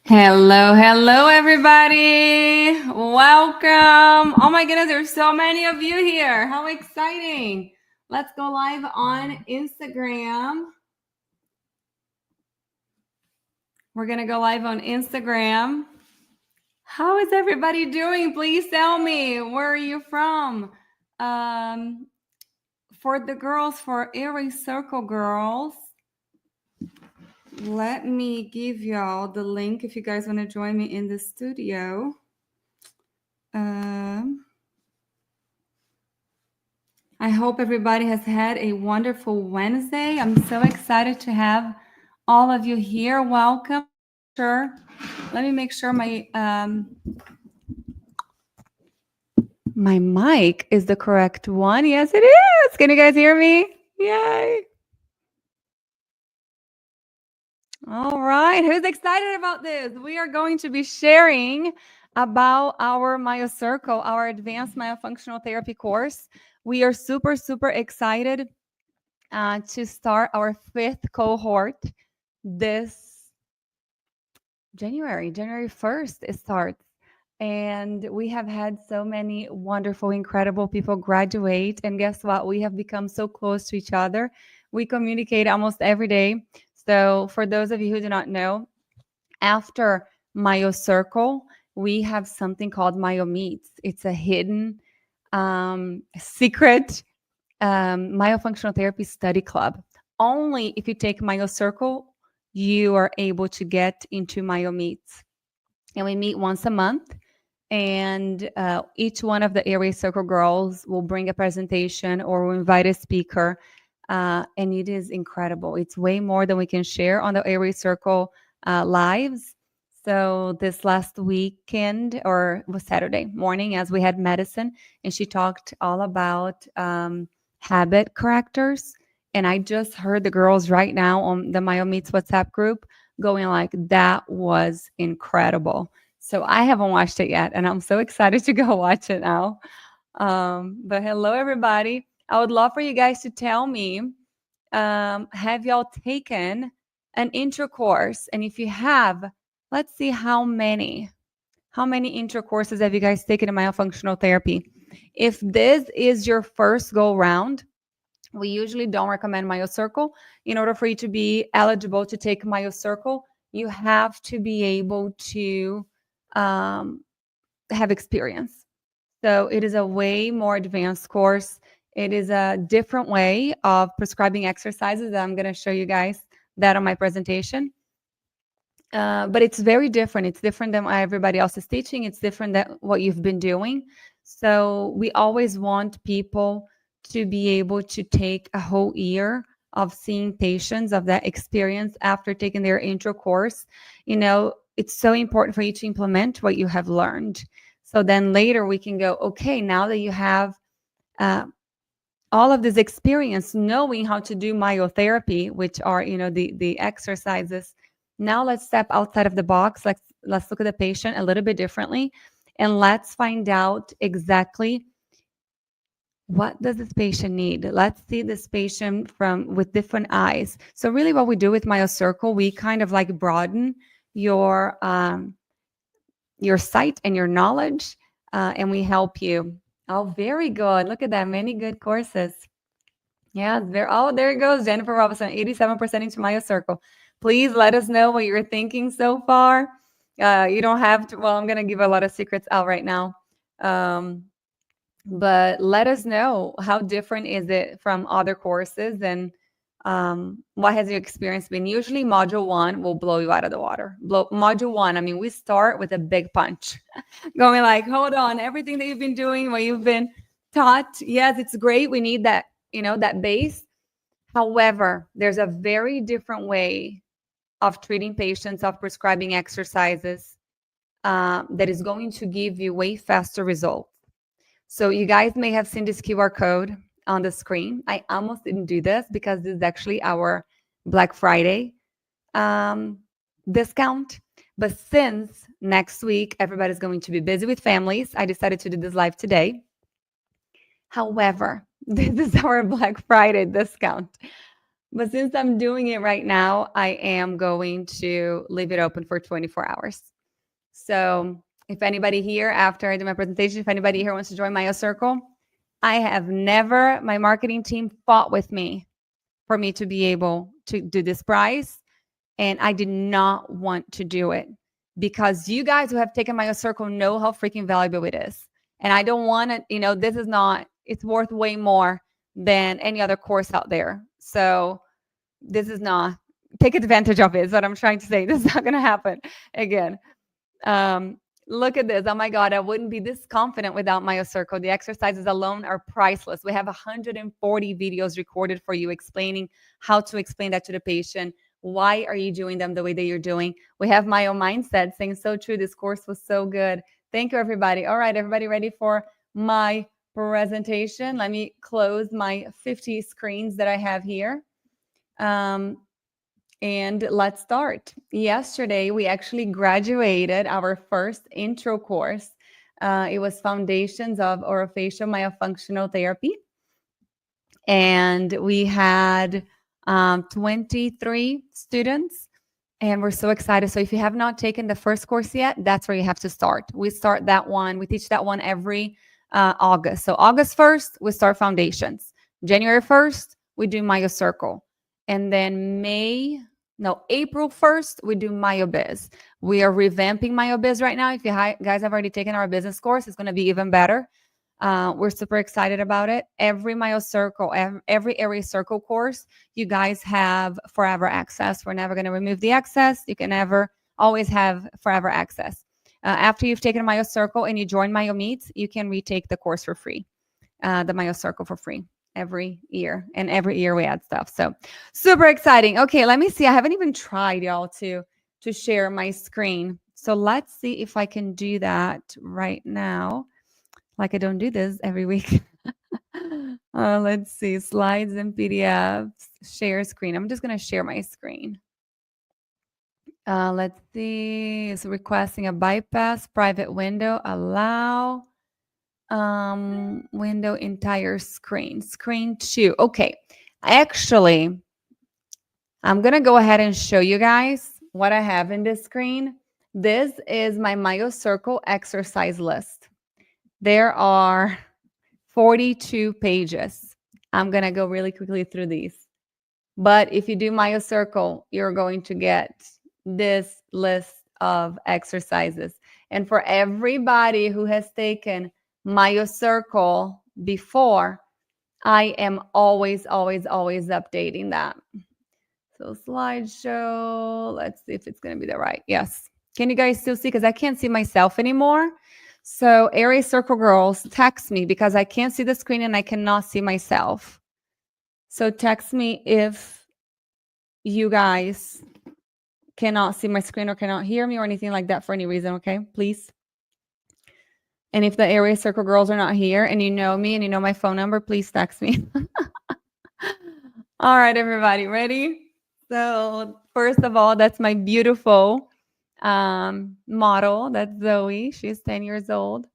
Hello, hello, everybody. Welcome. Oh my goodness, there's so many of you here. How exciting. Let's go live on Instagram. We're going to go live on Instagram. How is everybody doing? Please tell me. Where are you from? For the girls, for Aries Circle girls, let me give y'all the link if you guys want to join me in the studio. I hope everybody has had a wonderful Wednesday. I'm so excited to have all of you here. Welcome. Sure. Let me make sure my mic is the correct one. Yes, it is. Can you guys hear me? Yay. All right. Who's excited about this? We are going to be sharing about our MyoCircle, our advanced myofunctional therapy course. We are super, super excited to start our 5th cohort this January 1st it starts. And we have had so many wonderful, incredible people graduate. And guess what? We have become so close to each other. We communicate almost every day. So for those of you who do not know, after MyoCircle, we have something called MyoMeets. It's a hidden secret myofunctional therapy study club. Only if you take MyoCircle, you are able to get into MyoMeets. And we meet once a month. And each one of the Aries Circle girls will bring a presentation or will invite a speaker. And it is incredible. It's way more than we can share on the Aries Circle lives. So this last weekend, or was Saturday morning, as we had medicine, and she talked all about habit correctors. And I just heard the girls right now on the MyoMeets WhatsApp group going like, that was incredible. So I haven't watched it yet, and I'm so excited to go watch it now. But hello, everybody. I would love for you guys to tell me, have y'all taken an intro course? And if you have, let's see how many intro courses have you guys taken in myofunctional therapy? If this is your first go round, we usually don't recommend MyoCircle. In order for you to be eligible to take MyoCircle, you have to be able to have experience. So it is a way more advanced course. It is a different way of prescribing exercises that I'm going to show you guys that on my presentation. But it's very different. It's different than what everybody else is teaching. It's different than what you've been doing. So we always want people to be able to take a whole year of seeing patients, of that experience after taking their intro course. You know, it's so important for you to implement what you have learned. So then later we can go, okay, now that you have all of this experience knowing how to do myotherapy, which are, you know, the exercises, now let's step outside of the box. Let's look at the patient a little bit differently, and let's find out exactly what does this patient need. Let's see this patient with different eyes. So really what we do with MyoCircle, we kind of like broaden your sight and your knowledge, and we help you. Oh, very good. Look at that. Many good courses. Yeah, there it goes. Jennifer Robinson, 87% into MyoCircle. Please let us know what you're thinking so far. You don't have to, well, I'm going to give a lot of secrets out right now. But let us know, how different is it from other courses, and what has your experience been? Usually module 1 will blow you out of the water. Module 1, I mean, we start with a big punch going like, hold on, everything that you've been doing, what you've been taught, yes, it's great. We need that, you know, that base. However, there's a very different way of treating patients, of prescribing exercises that is going to give you way faster results. So you guys may have seen this QR code on the screen. I almost didn't do this because this is actually our Black Friday discount. But since next week, everybody's going to be busy with families, I decided to do this live today. However, this is our Black Friday discount. But since I'm doing it right now, I am going to leave it open for 24 hours. So if anybody here, after I do my presentation, if anybody here wants to join MyoCircle, I have never, my marketing team fought with me for me to be able to do this price. And I did not want to do it because you guys who have taken MyoCircle know how freaking valuable it is. And I don't want to, this is not, it's worth way more than any other course out there. So this is not, take advantage of it is what I'm trying to say. This is not going to happen again. Look at this. Oh my God, I wouldn't be this confident without MyoCircle. The exercises alone are priceless. We have 140 videos recorded for you explaining how to explain that to the patient. Why are you doing them the way that you're doing? We have Myo Mindset saying, so true. This course was so good. Thank you, everybody. All right, everybody ready for my presentation? Let me close my 50 screens that I have here. And let's start. Yesterday, we actually graduated our first intro course. It was Foundations of Orofacial Myofunctional Therapy. And we had 23 students. And we're so excited. So if you have not taken the first course yet, that's where you have to start. We start that one. We teach that one every August. So August 1st, we start Foundations. January 1st, we do MyoCircle. And then April 1st, we do MyoBiz. We are revamping MyoBiz right now. If you guys have already taken our business course, it's going to be even better. We're super excited about it. Every MyoCircle, every Area Circle course, you guys have forever access. We're never going to remove the access. You can always have forever access. After you've taken MyoCircle and you join MyoMeets, you can retake the course for free, the MyoCircle for free. Every year, and every year we add stuff. So super exciting. Okay, let me see. I haven't even tried, y'all, to share my screen. So let's see if I can do that right now. Like I don't do this every week. Let's see, slides and PDFs, share screen. I'm just gonna share my screen. Let's see. It's requesting a bypass private window. Allow. Window entire screen 2. Okay, actually I'm gonna go ahead and show you guys what I have in this screen. This is my MyoCircle exercise list. There are 42 pages. I'm gonna go really quickly through these, but if you do MyoCircle, you're going to get this list of exercises. And for everybody who has taken MyoCircle before, I am always updating that. So slideshow, let's see if it's going to be the right. Yes. Can you guys still see? Because I can't see myself anymore. So Area Circle girls, text me because I can't see the screen and I cannot see myself. So text me if you guys cannot see my screen or cannot hear me or anything like that for any reason, okay? Please. And if the Area Circle girls are not here and you know me and you know my phone number, please text me. All right, everybody, ready? So first of all, that's my beautiful model. That's Zoe. She's 10 years old.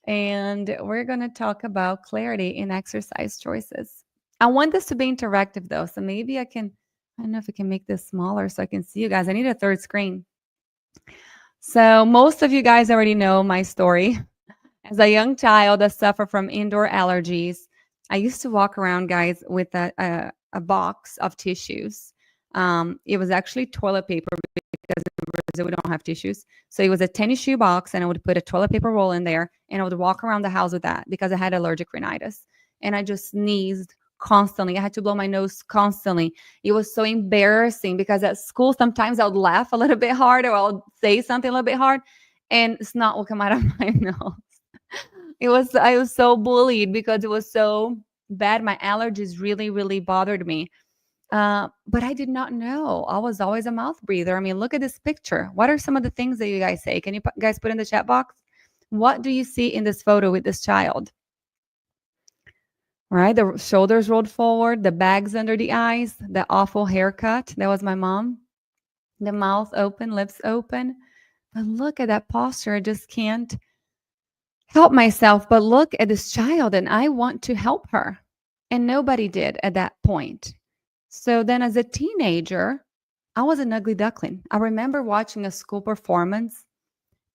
And we're going to talk about clarity in exercise choices. I want this to be interactive, though. So maybe I don't know if I can make this smaller so I can see you guys. I need a third screen. So most of you guys already know my story. As a young child that suffered from indoor allergies, I used to walk around, guys, with a box of tissues. It was actually toilet paper because in Brazil we don't have tissues. So it was a tennis shoe box, and I would put a toilet paper roll in there, and I would walk around the house with that because I had allergic rhinitis. And I just sneezed constantly. I had to blow my nose constantly. It was so embarrassing because at school, sometimes I would laugh a little bit hard or I'll say something a little bit hard, and snot will come out of my nose. I was so bullied because it was so bad. My allergies really bothered me. But I did not know. I was always a mouth breather. I mean, look at this picture. What are some of the things that you guys say? Can you guys put in the chat box? What do you see in this photo with this child? Right, the shoulders rolled forward, the bags under the eyes, the awful haircut. That was my mom. The mouth open, lips open. But look at that posture. I just can't help myself but look at this child, and I want to help her. And nobody did at that point. So then as a teenager, I was an ugly duckling. I remember watching a school performance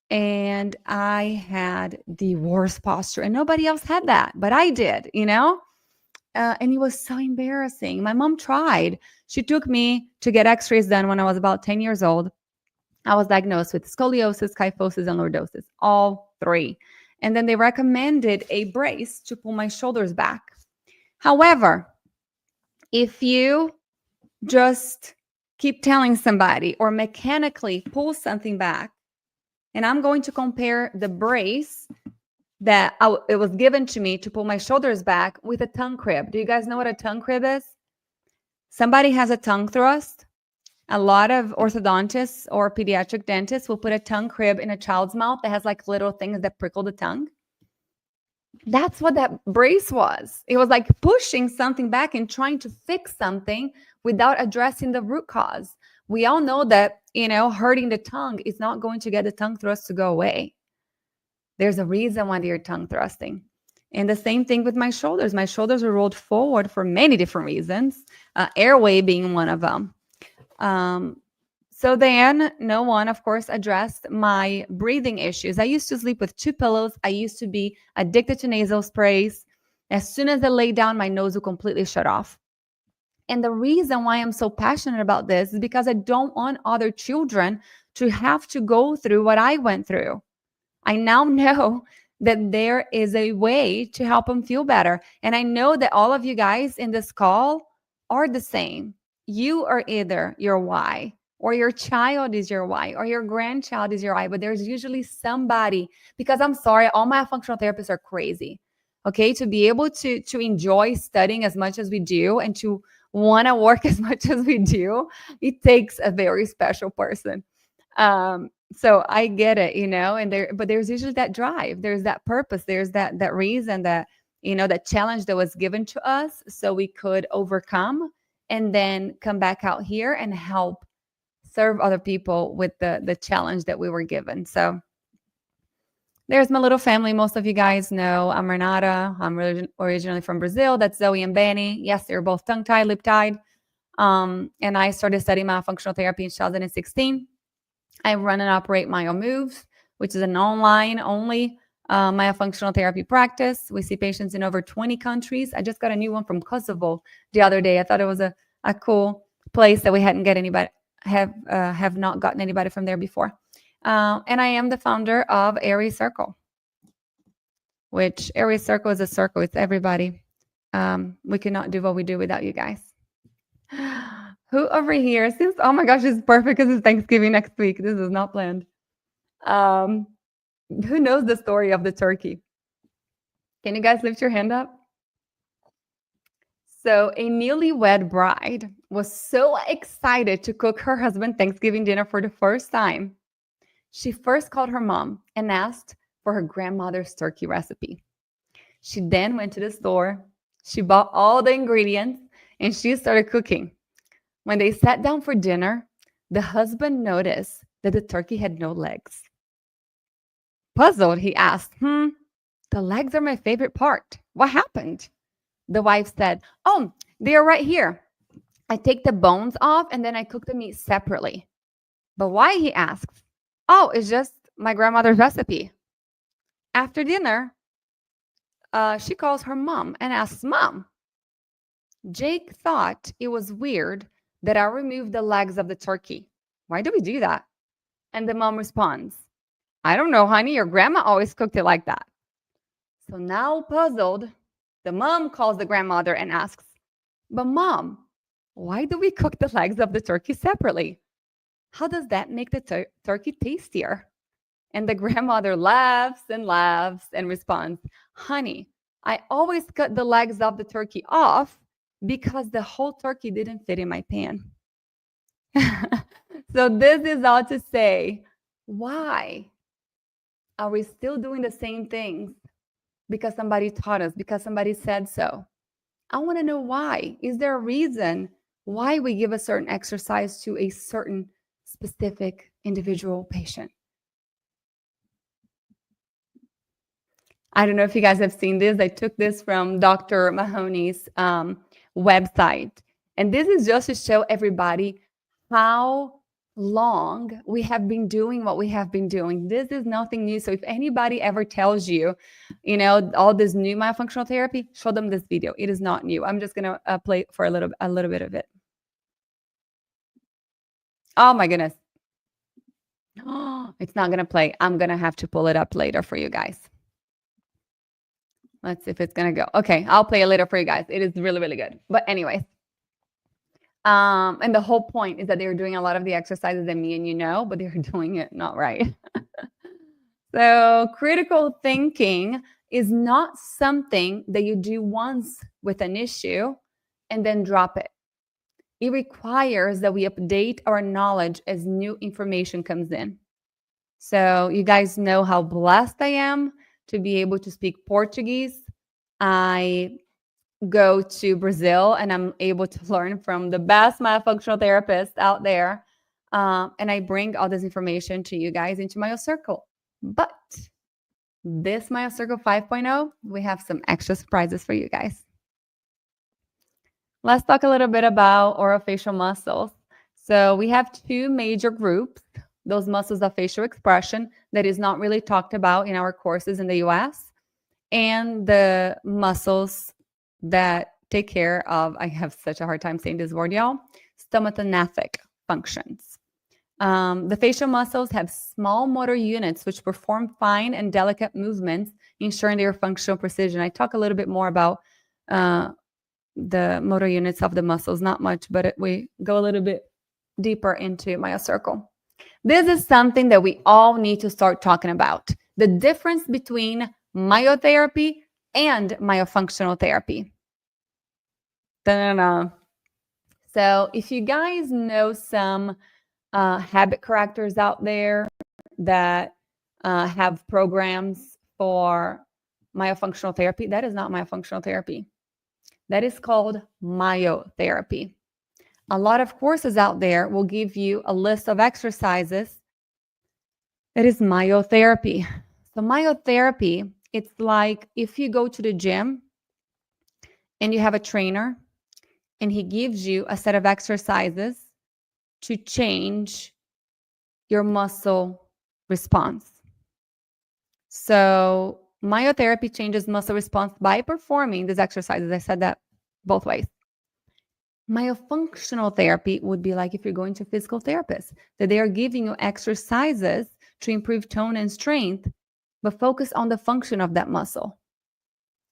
and I had the worst posture, and nobody else had that, but I did, and it was so embarrassing. My mom tried. She took me to get x-rays done when I was about 10 years old. I was diagnosed with scoliosis, kyphosis, and lordosis, all three. And then they recommended a brace to pull my shoulders back. However, if you just keep telling somebody or mechanically pull something back, and I'm going to compare the brace that it was given to me to pull my shoulders back with a tongue crib. Do you guys know what a tongue crib is? Somebody has a tongue thrust. A lot of orthodontists or pediatric dentists will put a tongue crib in a child's mouth that has like little things that prickle the tongue. That's what that brace was. It was like pushing something back and trying to fix something without addressing the root cause. We all know that, hurting the tongue is not going to get the tongue thrust to go away. There's a reason why they're tongue thrusting. And the same thing with my shoulders. My shoulders are rolled forward for many different reasons, airway being one of them. So then no one, of course, addressed my breathing issues. I used to sleep with 2 pillows. I used to be addicted to nasal sprays. As soon as I lay down, my nose would completely shut off. And the reason why I'm so passionate about this is because I don't want other children to have to go through what I went through. I now know that there is a way to help them feel better. And I know that all of you guys in this call are the same. You are either your why, or your child is your why, or your grandchild is your why, but there's usually somebody, because I'm sorry, all my functional therapists are crazy. Okay, to be able to enjoy studying as much as we do and to want to work as much as we do, it takes a very special person. So I get it, but there's usually that drive, there's that purpose, there's that reason, that that challenge that was given to us so we could overcome and then come back out here and help serve other people with the challenge that we were given. So there's my little family. Most of you guys know I'm Renata. I'm originally from Brazil. That's Zoe and Benny. Yes, they're both tongue-tied, lip-tied. And I started studying myofunctional therapy in 2016. I run and operate MyoMoves, which is an online-only myofunctional therapy practice. We see patients in over 20 countries. I just got a new one from Kosovo the other day. I thought it was a cool place that we hadn't get anybody, have not gotten anybody from there before. And I am the founder of Aries Circle, which Aries Circle is a circle. It's everybody. We cannot do what we do without you guys. Who over here seems, oh my gosh, this is perfect because it's Thanksgiving next week. This is not planned. Who knows the story of the turkey? Can you guys lift your hand up? So a newlywed bride was so excited to cook her husband Thanksgiving dinner for the first time. She first called her mom and asked for her grandmother's turkey recipe. She then went to the store. She bought all the ingredients and she started cooking. When they sat down for dinner, the husband noticed that the turkey had no legs. Puzzled, he asked, the legs are my favorite part. What happened? The wife said, oh, they are right here. I take the bones off and then I cook the meat separately. But why, he asked. Oh, it's just my grandmother's recipe. After dinner, she calls her mom and asks, Mom, Jake thought it was weird that I removed the legs of the turkey. Why do we do that? And the mom responds, I don't know, honey. Your grandma always cooked it like that. So now puzzled, the mom calls the grandmother and asks, but Mom, why do we cook the legs of the turkey separately? How does that make the turkey tastier? And the grandmother laughs and responds, honey, I always cut the legs of the turkey off because the whole turkey didn't fit in my pan. So this is all to say, why are we still doing the same things? Because somebody taught us, because somebody said so. I want to know why. Is there a reason why we give a certain exercise to a certain specific individual patient? I don't know if you guys have seen this. I took this from Dr. Mahoney's website. And this is just to show everybody how long we have been doing what we have been doing. This is nothing new. So if anybody ever tells you, all this new myofunctional therapy, show them this video. It is not new. I'm just gonna play for a little bit of it. Oh my goodness. It's not gonna play. I'm gonna have to pull it up later for you guys. Let's see if it's gonna go. Okay, I'll play it later for you guys. It is really, really good. But anyways, and the whole point is that they're doing a lot of the exercises that me and you know, but they're doing it not right. So critical thinking is not something that you do once with an issue and then drop it. It requires that we update our knowledge as new information comes in. So you guys know how blessed I am to be able to speak Portuguese. I go to Brazil and I'm able to learn from the best myofunctional therapists out there. And I bring all this information to you guys into MyoCircle. But this MyoCircle 5.0, we have some extra surprises for you guys. Let's talk a little bit about orofacial muscles. So we have two major groups, those muscles of facial expression that is not really talked about in our courses in the US, and the muscles that take care of, I have such a hard time saying this word, y'all, stomatognathous functions. The facial muscles have small motor units which perform fine and delicate movements, ensuring their functional precision. I talk a little bit more about the motor units of the muscles, not much, but we go a little bit deeper into MyoCircle. This is something that we all need to start talking about. The difference between myotherapy and myofunctional therapy. Da-da-da. So if you guys know some habit correctors out there that have programs for myofunctional therapy, that is not myofunctional therapy. That is called myotherapy. A lot of courses out there will give you a list of exercises that is myotherapy. So myotherapy, it's like if you go to the gym and you have a trainer and he gives you a set of exercises to change your muscle response. So myotherapy changes muscle response by performing these exercises. I said that both ways. Myofunctional therapy would be like if you're going to a physical therapist, that they are giving you exercises to improve tone and strength, but focus on the function of that muscle.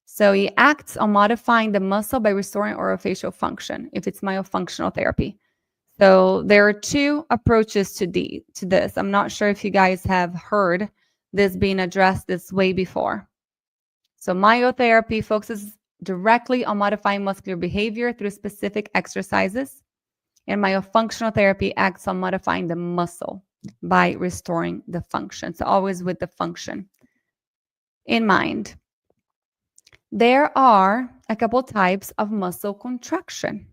So it acts on modifying the muscle by restoring orofacial function if it's myofunctional therapy. So there are two approaches to this. I'm not sure if you guys have heard this being addressed this way before. So myotherapy focuses directly on modifying muscular behavior through specific exercises, and myofunctional therapy acts on modifying the muscle by restoring the function. So always with the function in mind. There are a couple types of muscle contraction.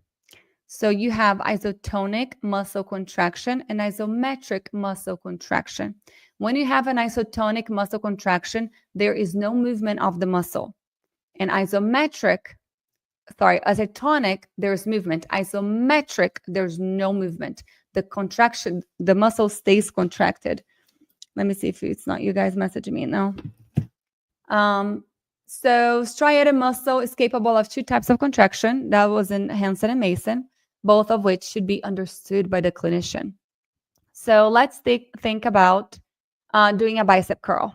So you have isotonic muscle contraction and isometric muscle contraction. When you have an isotonic muscle contraction, there is no movement of the muscle. And isotonic, there's movement. Isometric, there's no movement. The contraction, the muscle stays contracted. Let me see if it's not you guys messaging me now. So striated muscle is capable of two types of contraction. That was in Hansen and Mason, both of which should be understood by the clinician. So let's think about doing a bicep curl,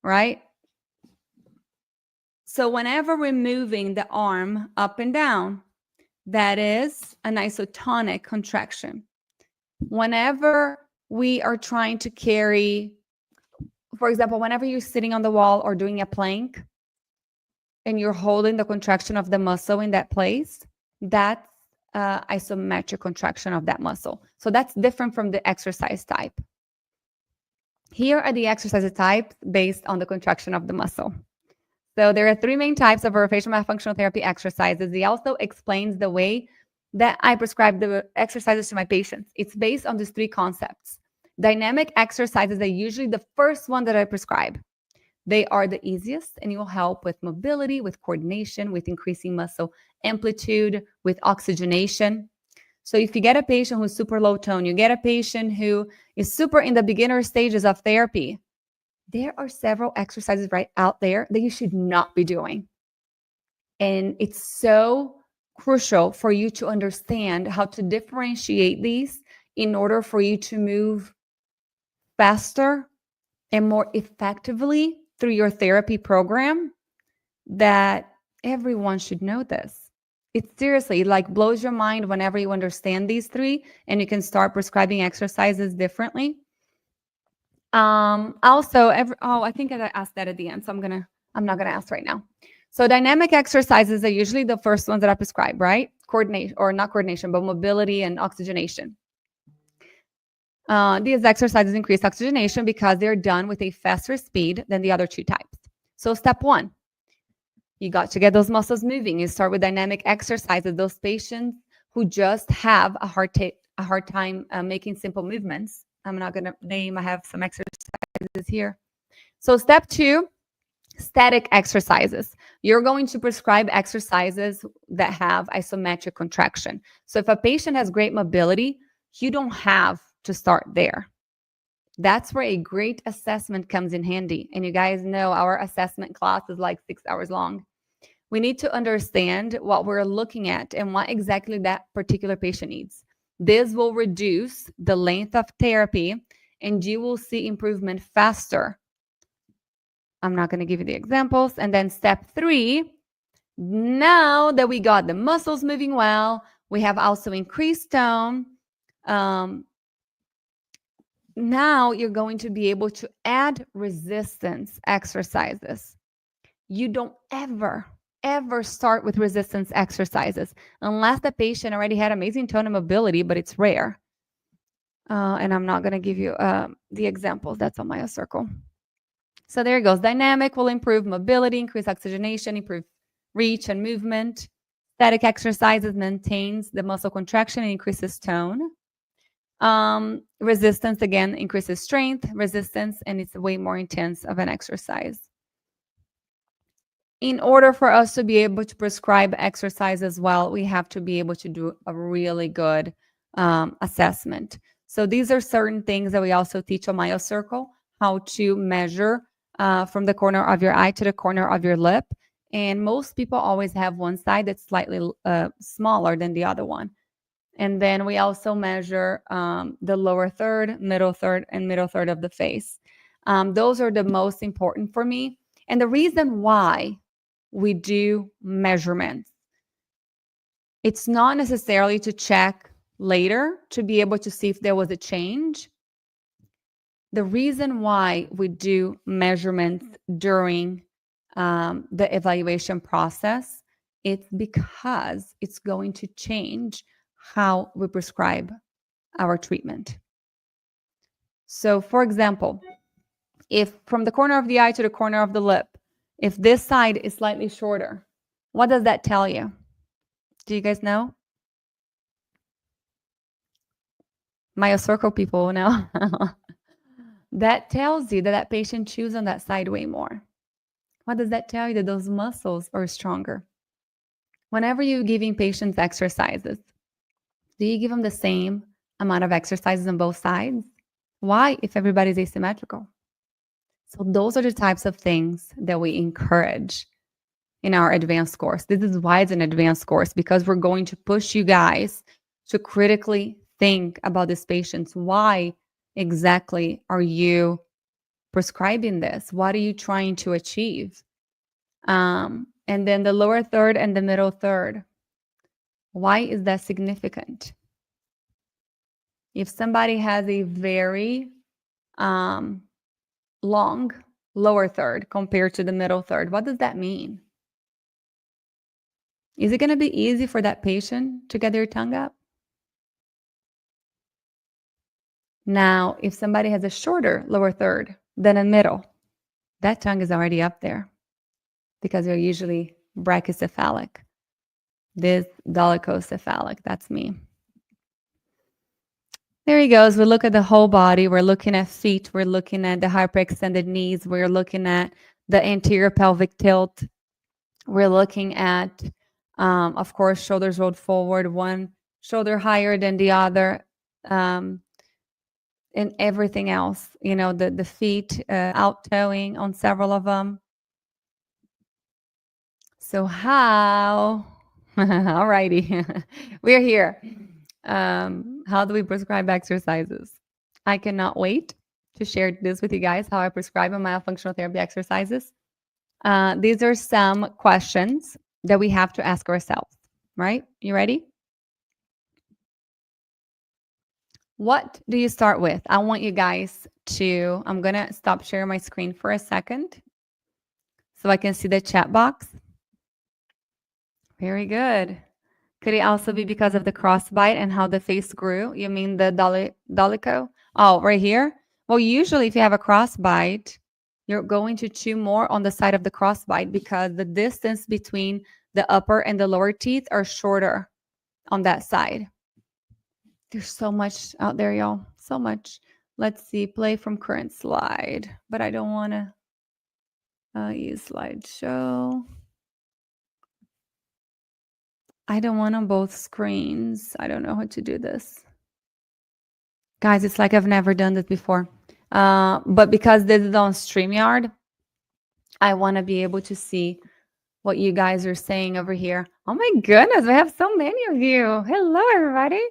right? So whenever we're moving the arm up and down, that is an isotonic contraction. Whenever we are trying to carry, for example, whenever you're sitting on the wall or doing a plank and you're holding the contraction of the muscle in that place, that's isometric contraction of that muscle. So that's different from the exercise type. Here are the exercise types based on the contraction of the muscle. So there are three main types of orofacial myofunctional therapy exercises. He also explains the way that I prescribe the exercises to my patients. It's based on these three concepts. Dynamic exercises are usually the first one that I prescribe. They are the easiest, and it will help with mobility, with coordination, with increasing muscle amplitude, with oxygenation. So if you get a patient who's super low tone, you get a patient who is super in the beginner stages of therapy, there are several exercises right out there that you should not be doing. And it's so crucial for you to understand how to differentiate these in order for you to move faster and more effectively through your therapy program, that everyone should know this. It seriously like blows your mind whenever you understand these three and you can start prescribing exercises differently. I think I asked that at the end, so I'm not gonna ask right now. So dynamic exercises are usually the first ones that I prescribe, right? Coordination, or not coordination, but mobility and oxygenation. These exercises increase oxygenation because they're done with a faster speed than the other two types. So step one, you got to get those muscles moving. You start with dynamic exercises. Those patients who just have a hard time making simple movements. I'm not going to name, I have some exercises here. So step two, static exercises. You're going to prescribe exercises that have isometric contraction. So if a patient has great mobility, you don't have to start there. That's where a great assessment comes in handy. And you guys know our assessment class is like 6 hours long. We need to understand what we're looking at and what exactly that particular patient needs. This will reduce the length of therapy and you will see improvement faster. I'm not going to give you the examples. And then step three, now that we got the muscles moving well, we have also increased tone. Now you're going to be able to add resistance exercises. You don't ever start with resistance exercises unless the patient already had amazing tone and mobility, but it's rare. And I'm not going to give you the examples. That's on MyoCircle. So there it goes. Dynamic will improve mobility, increase oxygenation, improve reach and movement. Static exercises maintains the muscle contraction and increases tone. Resistance, again, increases strength, resistance, and it's way more intense of an exercise. In order for us to be able to prescribe exercise as well, we have to be able to do a really good assessment. So these are certain things that we also teach on MyoCircle, how to measure from the corner of your eye to the corner of your lip. And most people always have one side that's slightly smaller than the other one. And then we also measure the lower third, middle third, and middle third of the face. Those are the most important for me. And the reason why we do measurements, it's not necessarily to check later to be able to see if there was a change. The reason why we do measurements during the evaluation process, it's because it's going to change how we prescribe our treatment. So for example, if from the corner of the eye to the corner of the lip, if this side is slightly shorter, what does that tell you? Do you guys know? MyoCircle people know. That tells you that that patient chews on that side way more. What does that tell you? That those muscles are stronger. Whenever you're giving patients exercises, do you give them the same amount of exercises on both sides? Why, if everybody's asymmetrical? So those are the types of things that we encourage in our advanced course. This is why it's an advanced course, because we're going to push you guys to critically think about these patients. Why exactly are you prescribing this? What are you trying to achieve? And then the lower third and the middle third. Why is that significant? If somebody has a very long lower third compared to the middle third, what does that mean? Is it going to be easy for that patient to get their tongue up? Now, if somebody has a shorter lower third than a middle, that tongue is already up there because they're usually brachycephalic. This dolichocephalic, that's me. There he goes. We look at the whole body. We're looking at feet. We're looking at the hyperextended knees. We're looking at the anterior pelvic tilt. We're looking at, of course, shoulders rolled forward, one shoulder higher than the other, and everything else, the feet out toeing on several of them. So how, all righty, we're here. How do we prescribe exercises? I cannot wait to share this with you guys, how I prescribe myofunctional therapy exercises. These are some questions that we have to ask ourselves, right? You ready? What do you start with? I want you guys to, I'm going to stop sharing my screen for a second so I can see the chat box. Very good. Could it also be because of the crossbite and how the face grew? You mean the dolicho? Oh, right here? Well, usually if you have a crossbite, you're going to chew more on the side of the crossbite because the distance between the upper and the lower teeth are shorter on that side. There's so much out there, y'all. So much. Let's see. Play from current slide. But I don't want to use slideshow. I don't want on both screens. I don't know how to do this. Guys, it's like I've never done this before. But because this is on StreamYard, I want to be able to see what you guys are saying over here. Oh my goodness, we have so many of you. Hello, everybody.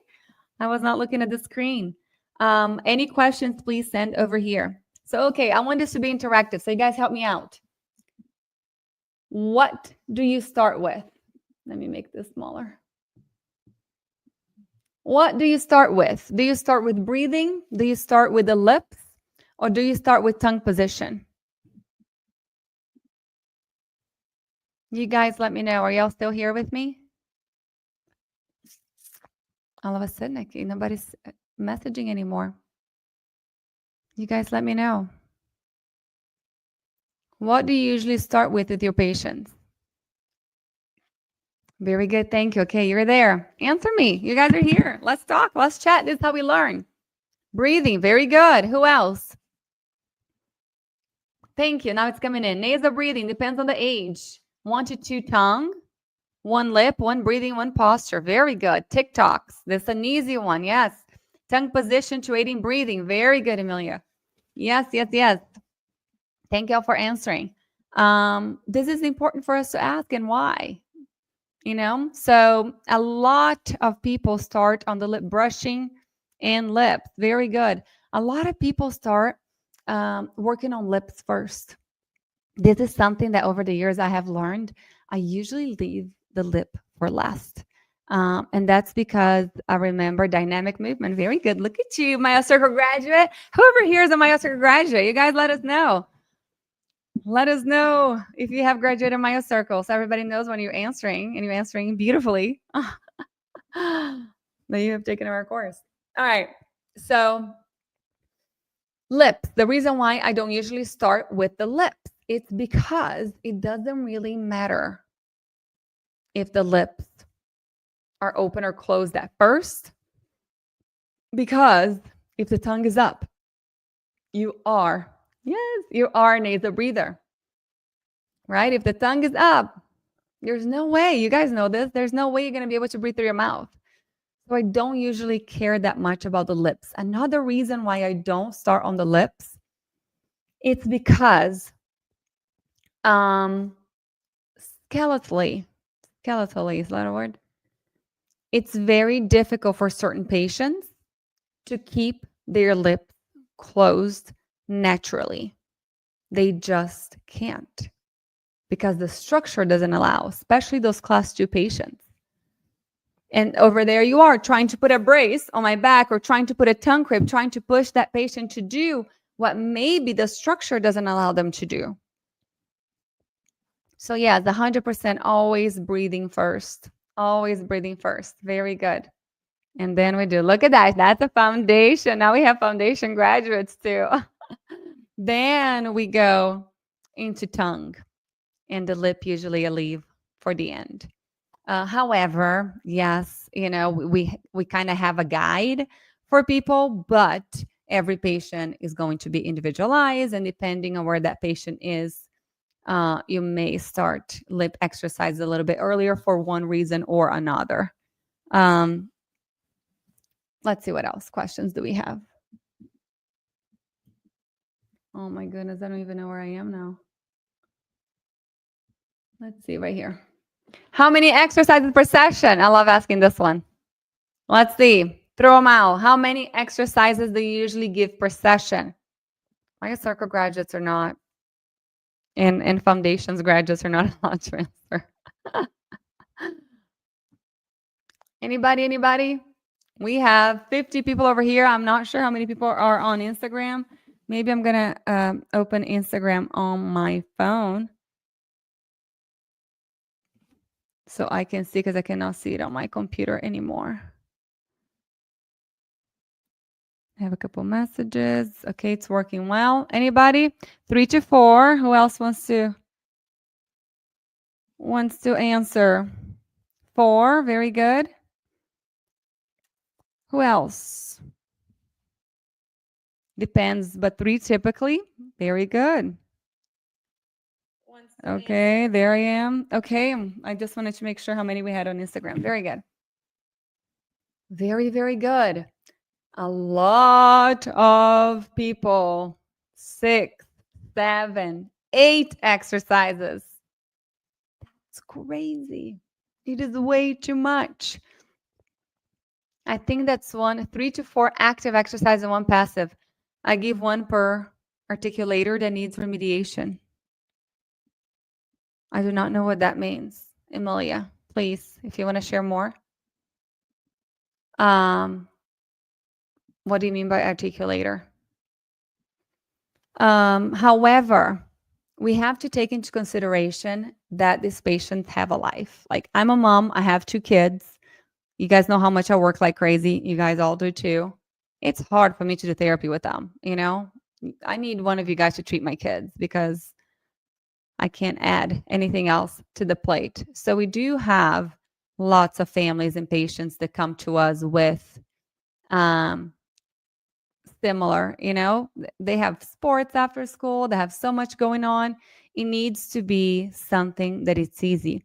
I was not looking at the screen. Any questions, please send over here. So, okay, I want this to be interactive. So you guys help me out. What do you start with? Let me make this smaller. What do you start with? Do you start with breathing? Do you start with the lips? Or do you start with tongue position? You guys let me know. Are y'all still here with me? All of a sudden, nobody's messaging anymore. You guys let me know. What do you usually start with your patients? Very good. Thank you. Okay, you're there. Answer me. You guys are here. Let's talk. Let's chat. This is how we learn. Breathing. Very good. Who else? Thank you. Now it's coming in. Nasal breathing depends on the age. 1 to 2 tongue, 1 lip, 1 breathing, 1 posture. Very good. TikToks. This is an easy one. Yes. Tongue position to aiding breathing. Very good, Amelia. Yes, yes, yes. Thank you all for answering. This is important for us to ask, and why? So a lot of people start on the lip brushing and lips. Very good. A lot of people start working on lips first. This is something that over the years I have learned. I usually leave the lip for last. And that's because I remember dynamic movement. Very good. Look at you, MyoCircle graduate. Whoever here is a MyoCircle graduate, you guys let us know. Let us know if you have graduated MyoCircle, so everybody knows when you're answering, and you're answering beautifully. That you have taken our course. All right. So lips. The reason why I don't usually start with the lips, it's because it doesn't really matter if the lips are open or closed at first, because if the tongue is up, you are a nasal breather, right? If the tongue is up, there's no way, you guys know this, there's no way you're going to be able to breathe through your mouth. So I don't usually care that much about the lips. Another reason why I don't start on the lips, it's because skeletally, is that a word? It's very difficult for certain patients to keep their lips closed naturally. They just can't, because the structure doesn't allow, especially those class 2 patients. And over there you are trying to put a brace on my back, or trying to put a tongue crib, trying to push that patient to do what maybe the structure doesn't allow them to do. So yeah, the 100% always breathing first. Always breathing first. Very good. And then we do, look at that. That's a foundation. Now we have foundation graduates too. Then we go into tongue, and the lip usually I leave for the end. However, yes, we kind of have a guide for people, but every patient is going to be individualized, and depending on where that patient is, you may start lip exercise a little bit earlier for one reason or another. Let's see what else questions do we have. Oh my goodness, I don't even know where I am now. Let's see right here. How many exercises per session? I love asking this one. Let's see. Throw them out. How many exercises do you usually give per session? My circle graduates are not, and foundations graduates are not allowed to answer. Anybody? We have 50 people over here. I'm not sure how many people are on Instagram. Maybe I'm going to open Instagram on my phone so I can see, because I cannot see it on my computer anymore. I have a couple messages. Okay, it's working well. Anybody? 3 to 4. Who else wants to answer? 4. Very good. Who else? Depends, but 3 typically. Very good. Okay, there I am. Okay, I just wanted to make sure how many we had on Instagram. Very good. Very, very good. A lot of people. 6, 7, 8 exercises. That's crazy. It is way too much. I think that's 3 to 4 active exercise and 1 passive. I give 1 per articulator that needs remediation. I do not know what that means. Emilia, please, if you want to share more. What do you mean by articulator? However, we have to take into consideration that these patients have a life. Like, I'm a mom, I have 2 kids. You guys know how much I work like crazy. You guys all do too. It's hard for me to do therapy with them, you know? I need one of you guys to treat my kids because I can't add anything else to the plate. So we do have lots of families and patients that come to us with similar, you know, they have sports after school, they have so much going on. It needs to be something that it's easy.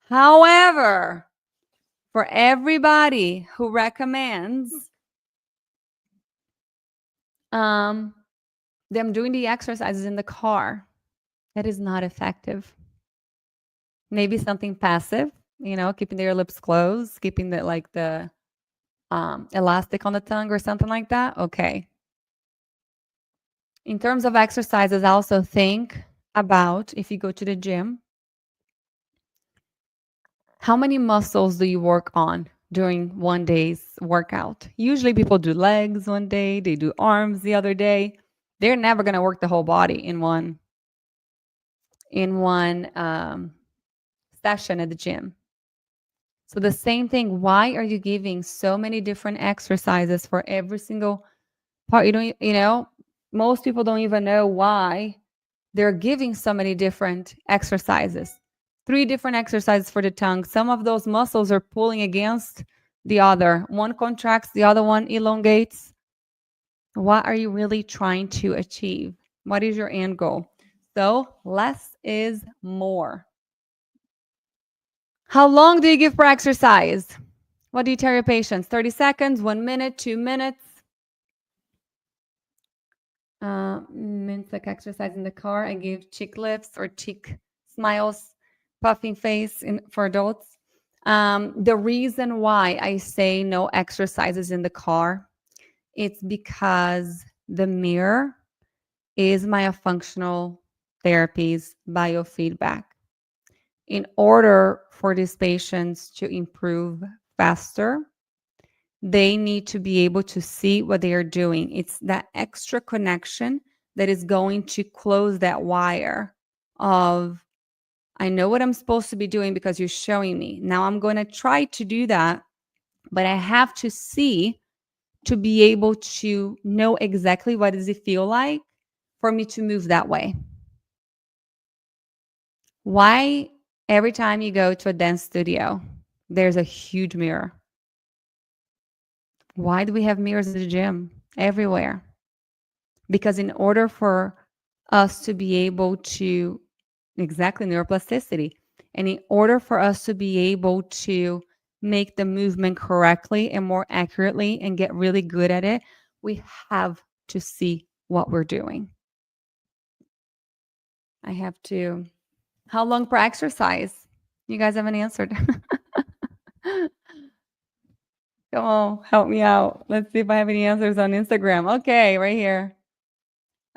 However, for everybody who recommends them doing the exercises in the car, that is not effective. Maybe something passive, you know, keeping their lips closed, keeping the elastic on the tongue or something like that. Okay. In terms of exercises, I also think about, if you go to the gym, how many muscles do you work on during one day's workout? Usually people do legs one day, they do arms the other day. They're never going to work the whole body in one session at the gym. So the same thing, why are you giving so many different exercises for every single part? You know, most people don't even know why they're giving so many different exercises. 3 different exercises for the tongue. Some of those muscles are pulling against the other. One contracts, the other one elongates. What are you really trying to achieve? What is your end goal? So less is more. How long do you give for exercise? What do you tell your patients? 30 seconds, 1 minute, 2 minutes? Means like exercise in the car. I give cheek lifts or cheek smiles, puffing face for adults. The reason why I say no exercises in the car, it's because the mirror is myofunctional therapy's biofeedback. In order for these patients to improve faster, they need to be able to see what they are doing. It's that extra connection that is going to close that wire of, I know what I'm supposed to be doing because you're showing me. Now I'm going to try to do that, but I have to see to be able to know exactly what does it feel like for me to move that way. Why every time you go to a dance studio, there's a huge mirror? Why do we have mirrors in the gym everywhere? Because in order for us to be able to Exactly, neuroplasticity. And in order for us to be able to make the movement correctly and more accurately and get really good at it, we have to see what we're doing. I have to. How long per exercise? You guys haven't answered. Come on, help me out. Let's see if I have any answers on Instagram. Okay, right here.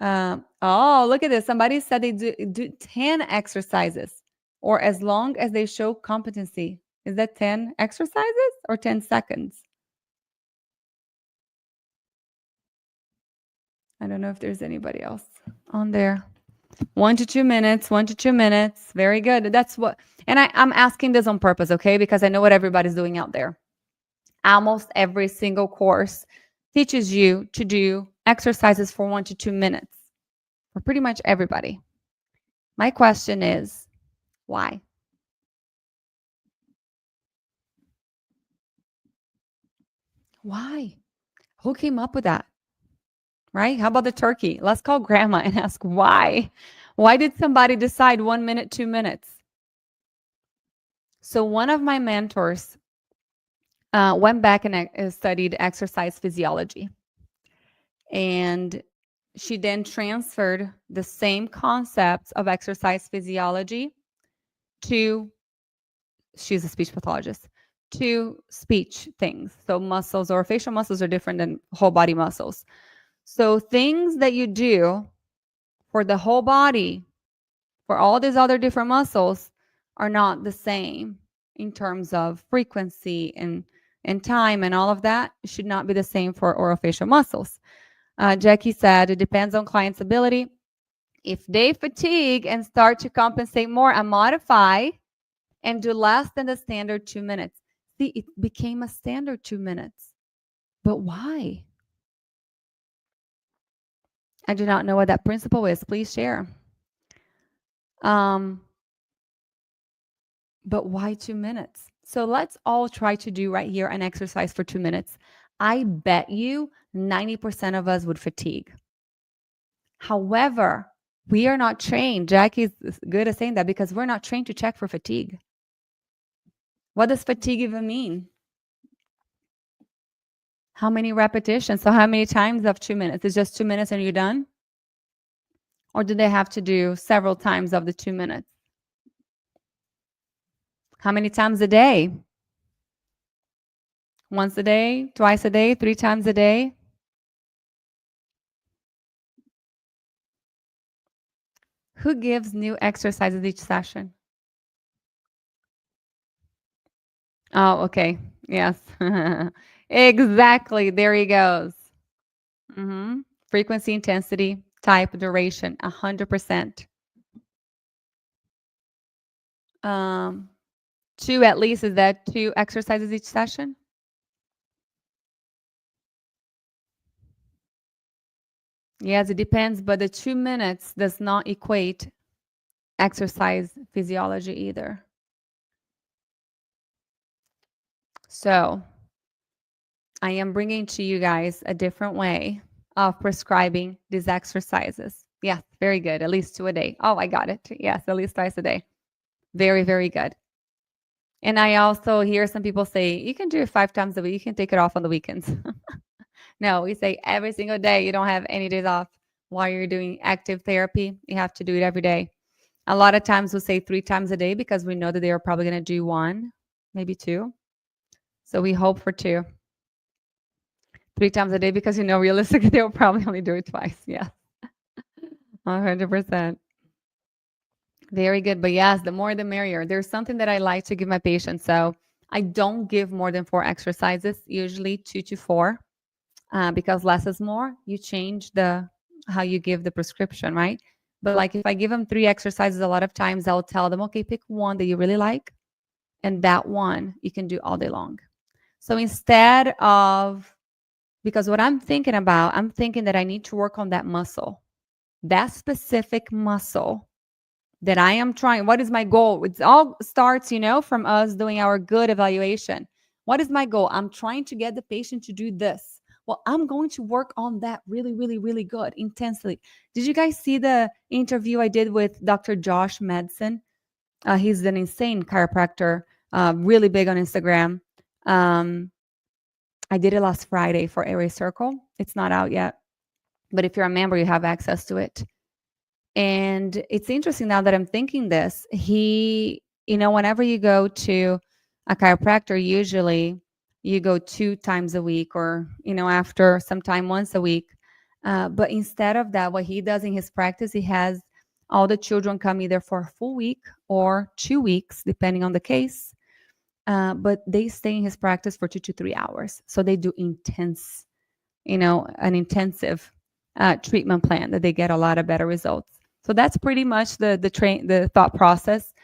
Oh, look at this. Somebody said they do 10 exercises or as long as they show competency. Is that 10 exercises or 10 seconds? I don't know if there's anybody else on there. 1 to 2 minutes, 1 to 2 minutes. Very good. That's what, and I'm asking this on purpose, okay? Because I know what everybody's doing out there. Almost every single course teaches you to do exercises for 1 to 2 minutes for pretty much everybody. My question is, why? Why? Who came up with that? Right? How about the turkey? Let's call grandma and ask why. Why did somebody decide 1 minute, 2 minutes? So one of my mentors went back and studied exercise physiology. And she then transferred the same concepts of exercise physiology to, she's a speech pathologist, to speech things. So muscles or facial muscles are different than whole body muscles. So things that you do for the whole body, for all these other different muscles, are not the same in terms of frequency and time and all of that. It should not be the same for orofacial muscles. Jackie said it depends on client's ability. If they fatigue and start to compensate more and modify and do less than the standard 2 minutes. See, it became a standard 2 minutes. But why? I do not know what that principle is. Please share. But why 2 minutes? So let's all try to do right here an exercise for 2 minutes. I bet you 90% of us would fatigue. However, we are not trained. Jackie's good at saying that because we're not trained to check for fatigue. What does fatigue even mean? How many repetitions? So how many times of 2 minutes? It's just 2 minutes and you're done? Or do they have to do several times of the 2 minutes? How many times a day? Once a day, twice a day, 3 times a day? Who gives new exercises each session? Oh, okay. Yes. Exactly. There he goes. Frequency, intensity, type, duration, 100%. 2 at least, is that 2 exercises each session? Yes, it depends, but the 2 minutes does not equate exercise physiology either. So I am bringing to you guys a different way of prescribing these exercises. Yes, very good. At least 2 a day. Oh, I got it. Yes, at least twice a day. Very, very good. And I also hear some people say, you can do it 5 times a week. You can take it off on the weekends. No, we say every single day. You don't have any days off while you're doing active therapy. You have to do it every day. A lot of times we'll say 3 times a day because we know that they are probably going to do 1, maybe 2. So we hope for 2. 3 times a day because, realistically, they'll probably only do it twice. Yeah. 100%. Very good. But yes, the more the merrier. There's something that I like to give my patients. So I don't give more than 4 exercises, usually 2 to 4, because less is more. You change how you give the prescription, right? But like if I give them 3 exercises, a lot of times I'll tell them, okay, pick one that you really like. And that one you can do all day long. So instead of, because what I'm thinking that I need to work on that muscle, that specific muscle that I am trying. What is my goal? It all starts, from us doing our good evaluation. What is my goal? I'm trying to get the patient to do this. Well, I'm going to work on that really, really, really good, intensely. Did you guys see the interview I did with Dr. Josh Madsen? He's an insane chiropractor, really big on Instagram. I did it last Friday for Airway Circle. It's not out yet, but if you're a member, you have access to it. And it's interesting now that I'm thinking this. Whenever you go to a chiropractor, usually you go 2 times a week or, after some time once a week. But instead of that, what he does in his practice, he has all the children come either for a full week or 2 weeks, depending on the case. But they stay in his practice for 2 to 3 hours. So they do intense, an intensive treatment plan that they get a lot of better results. So that's pretty much the thought process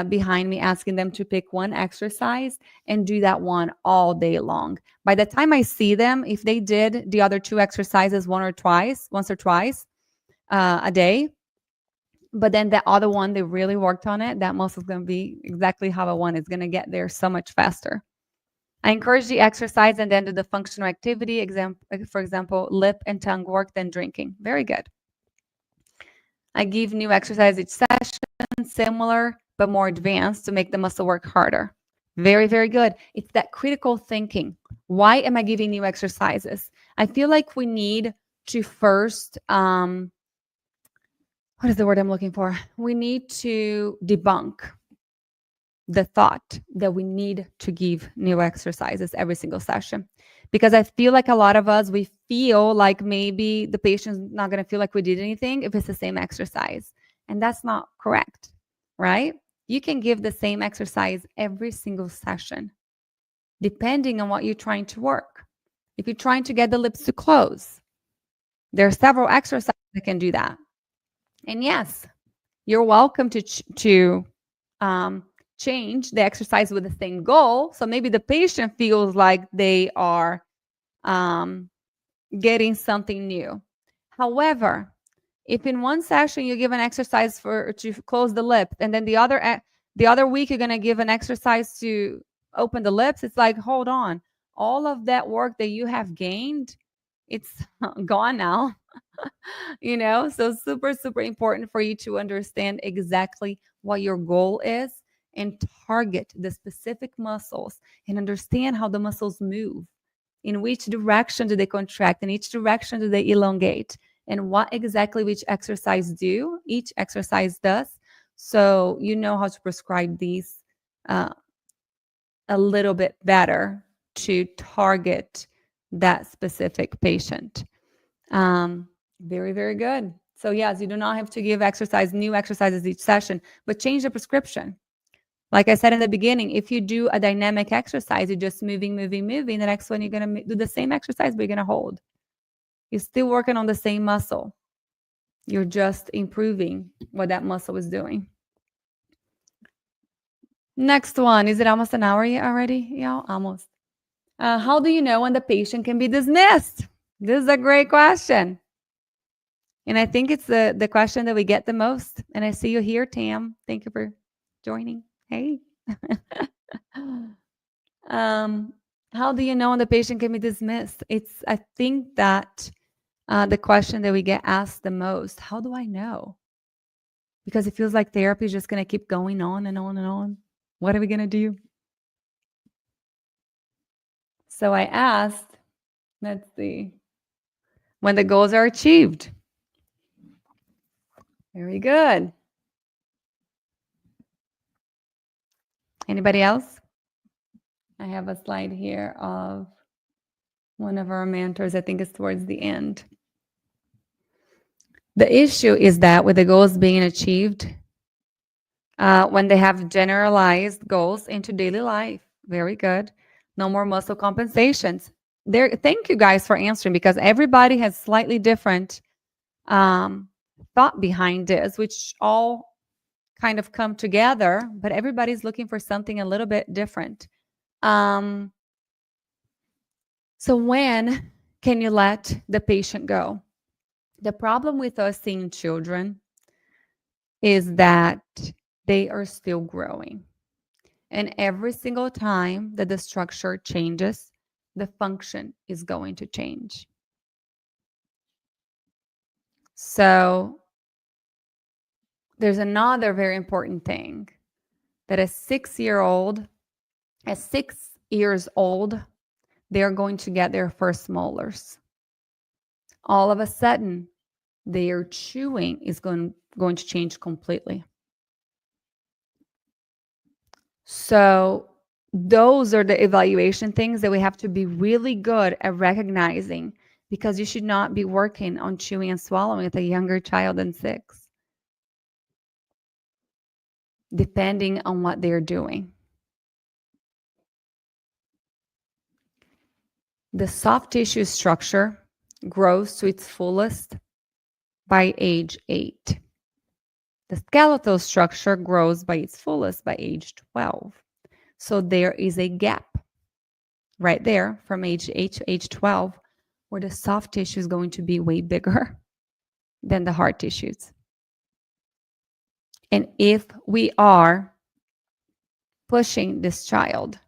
behind me asking them to pick one exercise and do that one all day long. By the time I see them, if they did the other 2 exercises once or twice a day, but then the other one, they really worked on it, that muscle is going to be exactly how I want. It's going to get there so much faster. I encourage the exercise and then do the functional activity, for example, lip and tongue work, then drinking. Very good. I give new exercise each session, similar but more advanced to make the muscle work harder. Very, very good. It's that critical thinking. Why am I giving new exercises? I feel like we need to first, what is the word I'm looking for? We need to debunk the thought that we need to give new exercises every single session. Because I feel like a lot of us, we feel like maybe the patient's not going to feel like we did anything if it's the same exercise. And that's not correct, right? You can give the same exercise every single session, depending on what you're trying to work. If you're trying to get the lips to close, there are several exercises that can do that. And yes, you're welcome to change the exercise with the same goal. So maybe the patient feels like they are getting something new. However, if in one session you give an exercise to close the lip, and then the other week you're going to give an exercise to open the lips, it's like, hold on, all of that work that you have gained, it's gone now. So super, super important for you to understand exactly what your goal is and target the specific muscles and understand how the muscles move. In which direction do they contract? In each direction do they elongate? And what exactly each exercise does. So you know how to prescribe these a little bit better to target that specific patient. Very, very good. So yes, you do not have to give new exercises each session, but change the prescription. Like I said in the beginning, if you do a dynamic exercise, you're just moving. The next one, you're going to do the same exercise, but you're going to hold. You're still working on the same muscle. You're just improving what that muscle is doing. Next one. Is it almost an hour already? Yeah, almost. How do you know when the patient can be dismissed? This is a great question. And I think it's the question that we get the most. And I see you here, Tam. Thank you for joining. Hey. How do you know when the patient can be dismissed? I think that the question that we get asked the most, how do I know? Because it feels like therapy is just going to keep going on and on and on. What are we going to do? So I asked, let's see, when the goals are achieved. Very good. Anybody else? I have a slide here of one of our mentors. I think it's towards the end. The issue is that with the goals being achieved, when they have generalized goals into daily life, very good. No more muscle compensations. Thank you guys for answering, because everybody has slightly different thought behind this, which all kind of come together, but everybody's looking for something a little bit different. So when can you let the patient go? The problem with us seeing children is that they are still growing. And every single time that the structure changes, the function is going to change. So there's another very important thing that at 6 years old, they're going to get their first molars. All of a sudden, their chewing is going to change completely. So those are the evaluation things that we have to be really good at recognizing, because you should not be working on chewing and swallowing with a younger child than 6, depending on what they're doing. The soft tissue structure grows to its fullest by age 8. The skeletal structure grows by its fullest by age 12. So there is a gap right there from age 8 to age 12 where the soft tissue is going to be way bigger than the hard tissues. And if we are pushing this child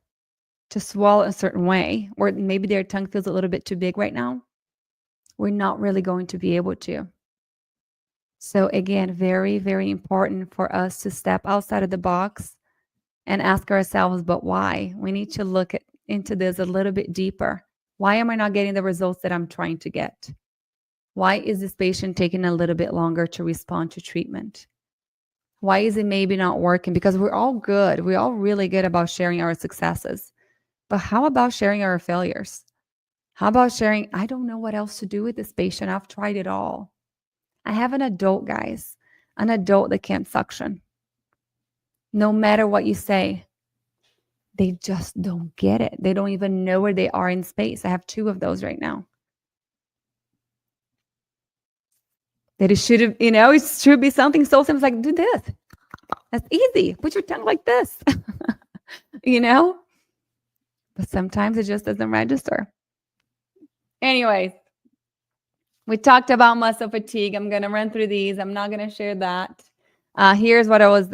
to swallow a certain way, or maybe their tongue feels a little bit too big right now, we're not really going to be able to. So again, very, very important for us to step outside of the box and ask ourselves, but why? We need to look into this a little bit deeper. Why am I not getting the results that I'm trying to get? Why is this patient taking a little bit longer to respond to treatment? Why is it maybe not working? Because we're all good. We're all really good about sharing our successes. But how about sharing our failures? How about sharing, I don't know what else to do with this patient. I've tried it all. I have an adult, guys, an adult that can't suction. No matter what you say, they just don't get it. They don't even know where they are in space. I have 2 of those right now. That it should have, it should be something so simple like, do this. That's easy. Put your tongue like this. But sometimes it just doesn't register. Anyways, we talked about muscle fatigue. I'm going to run through these. I'm not going to share that. Here's what I was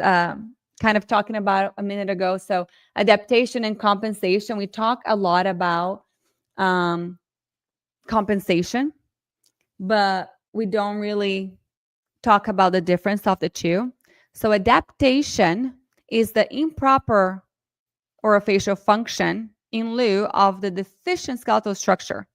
kind of talking about a minute ago. So adaptation and compensation. We talk a lot about compensation, but we don't really talk about the difference of the two. So adaptation is the improper orofacial function in lieu of the deficient skeletal structure.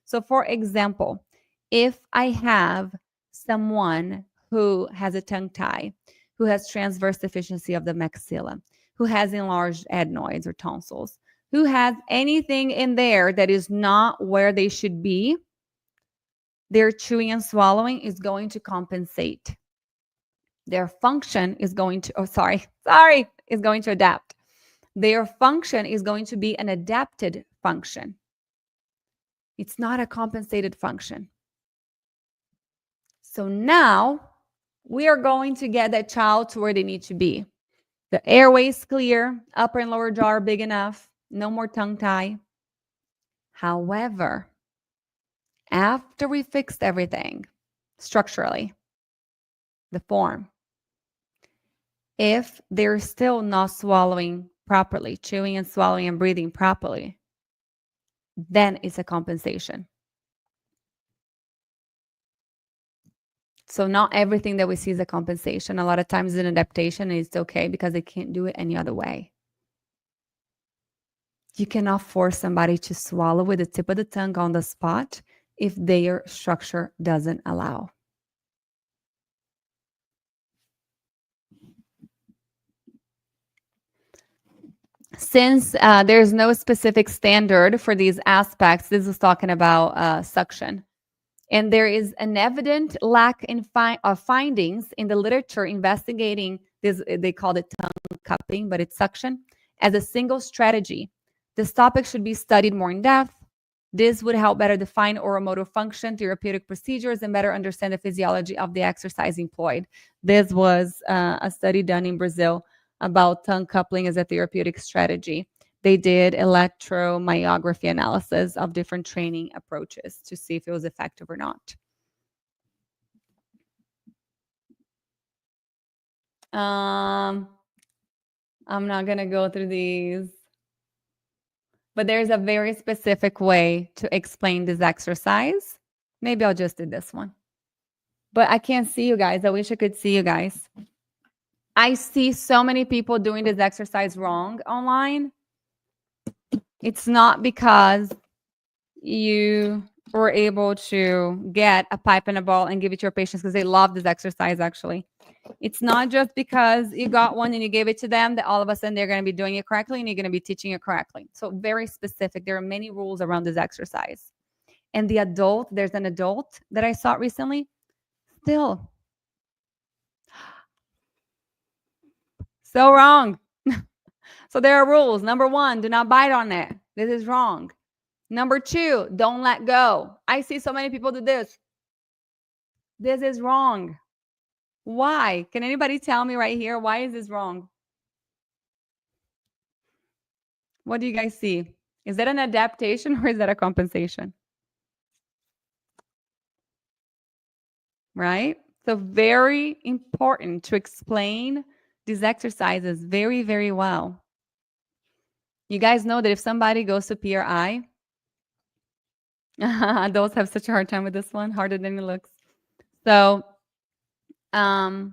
So for example, if I have someone who has a tongue tie, who has transverse deficiency of the maxilla, who has enlarged adenoids or tonsils, who has anything in there that is not where they should be, their chewing and swallowing is going to compensate. Their function is going to, is going to adapt. Their function is going to be an adapted function. It's not a compensated function. So now we are going to get that child to where they need to be. The airway is clear, upper and lower jaw are big enough, no more tongue tie. However, after we fixed everything structurally, the form, if they're still not swallowing properly, chewing and swallowing and breathing properly, then it's a compensation. So not everything that we see is a compensation. A lot of times it's an adaptation and it's okay because they can't do it any other way. You cannot force somebody to swallow with the tip of the tongue on the spot if their structure doesn't allow. Since there's no specific standard for these aspects, this is talking about suction. And there is an evident lack of findings in the literature investigating this, they call it tongue cupping, but it's suction, as a single strategy. This topic should be studied more in depth. This would help better define oromotor function, therapeutic procedures, and better understand the physiology of the exercise employed. This was a study done in Brazil about tongue coupling as a therapeutic strategy. They did electromyography analysis of different training approaches to see if it was effective or not. I'm not going to go through these. But there's a very specific way to explain this exercise. Maybe I'll just do this one. But I can't see you guys. I wish I could see you guys. I see so many people doing this exercise wrong online. It's not because you were able to get a pipe and a ball and give it to your patients because they love this exercise, actually. It's not just because you got one and you gave it to them that all of a sudden they're going to be doing it correctly and you're going to be teaching it correctly. So very specific. There are many rules around this exercise. And the adult, there's an adult that I saw recently, still so wrong. So there are rules. Number 1, do not bite on it. This is wrong. Number 2, don't let go. I see so many people do this. This is wrong. Why? Can anybody tell me right here? Why is this wrong? What do you guys see? Is that an adaptation or is that a compensation? Right? So very important to explain these exercises very, very well. You guys know that if somebody goes to PRI, adults have such a hard time with this one, harder than it looks. So PRI,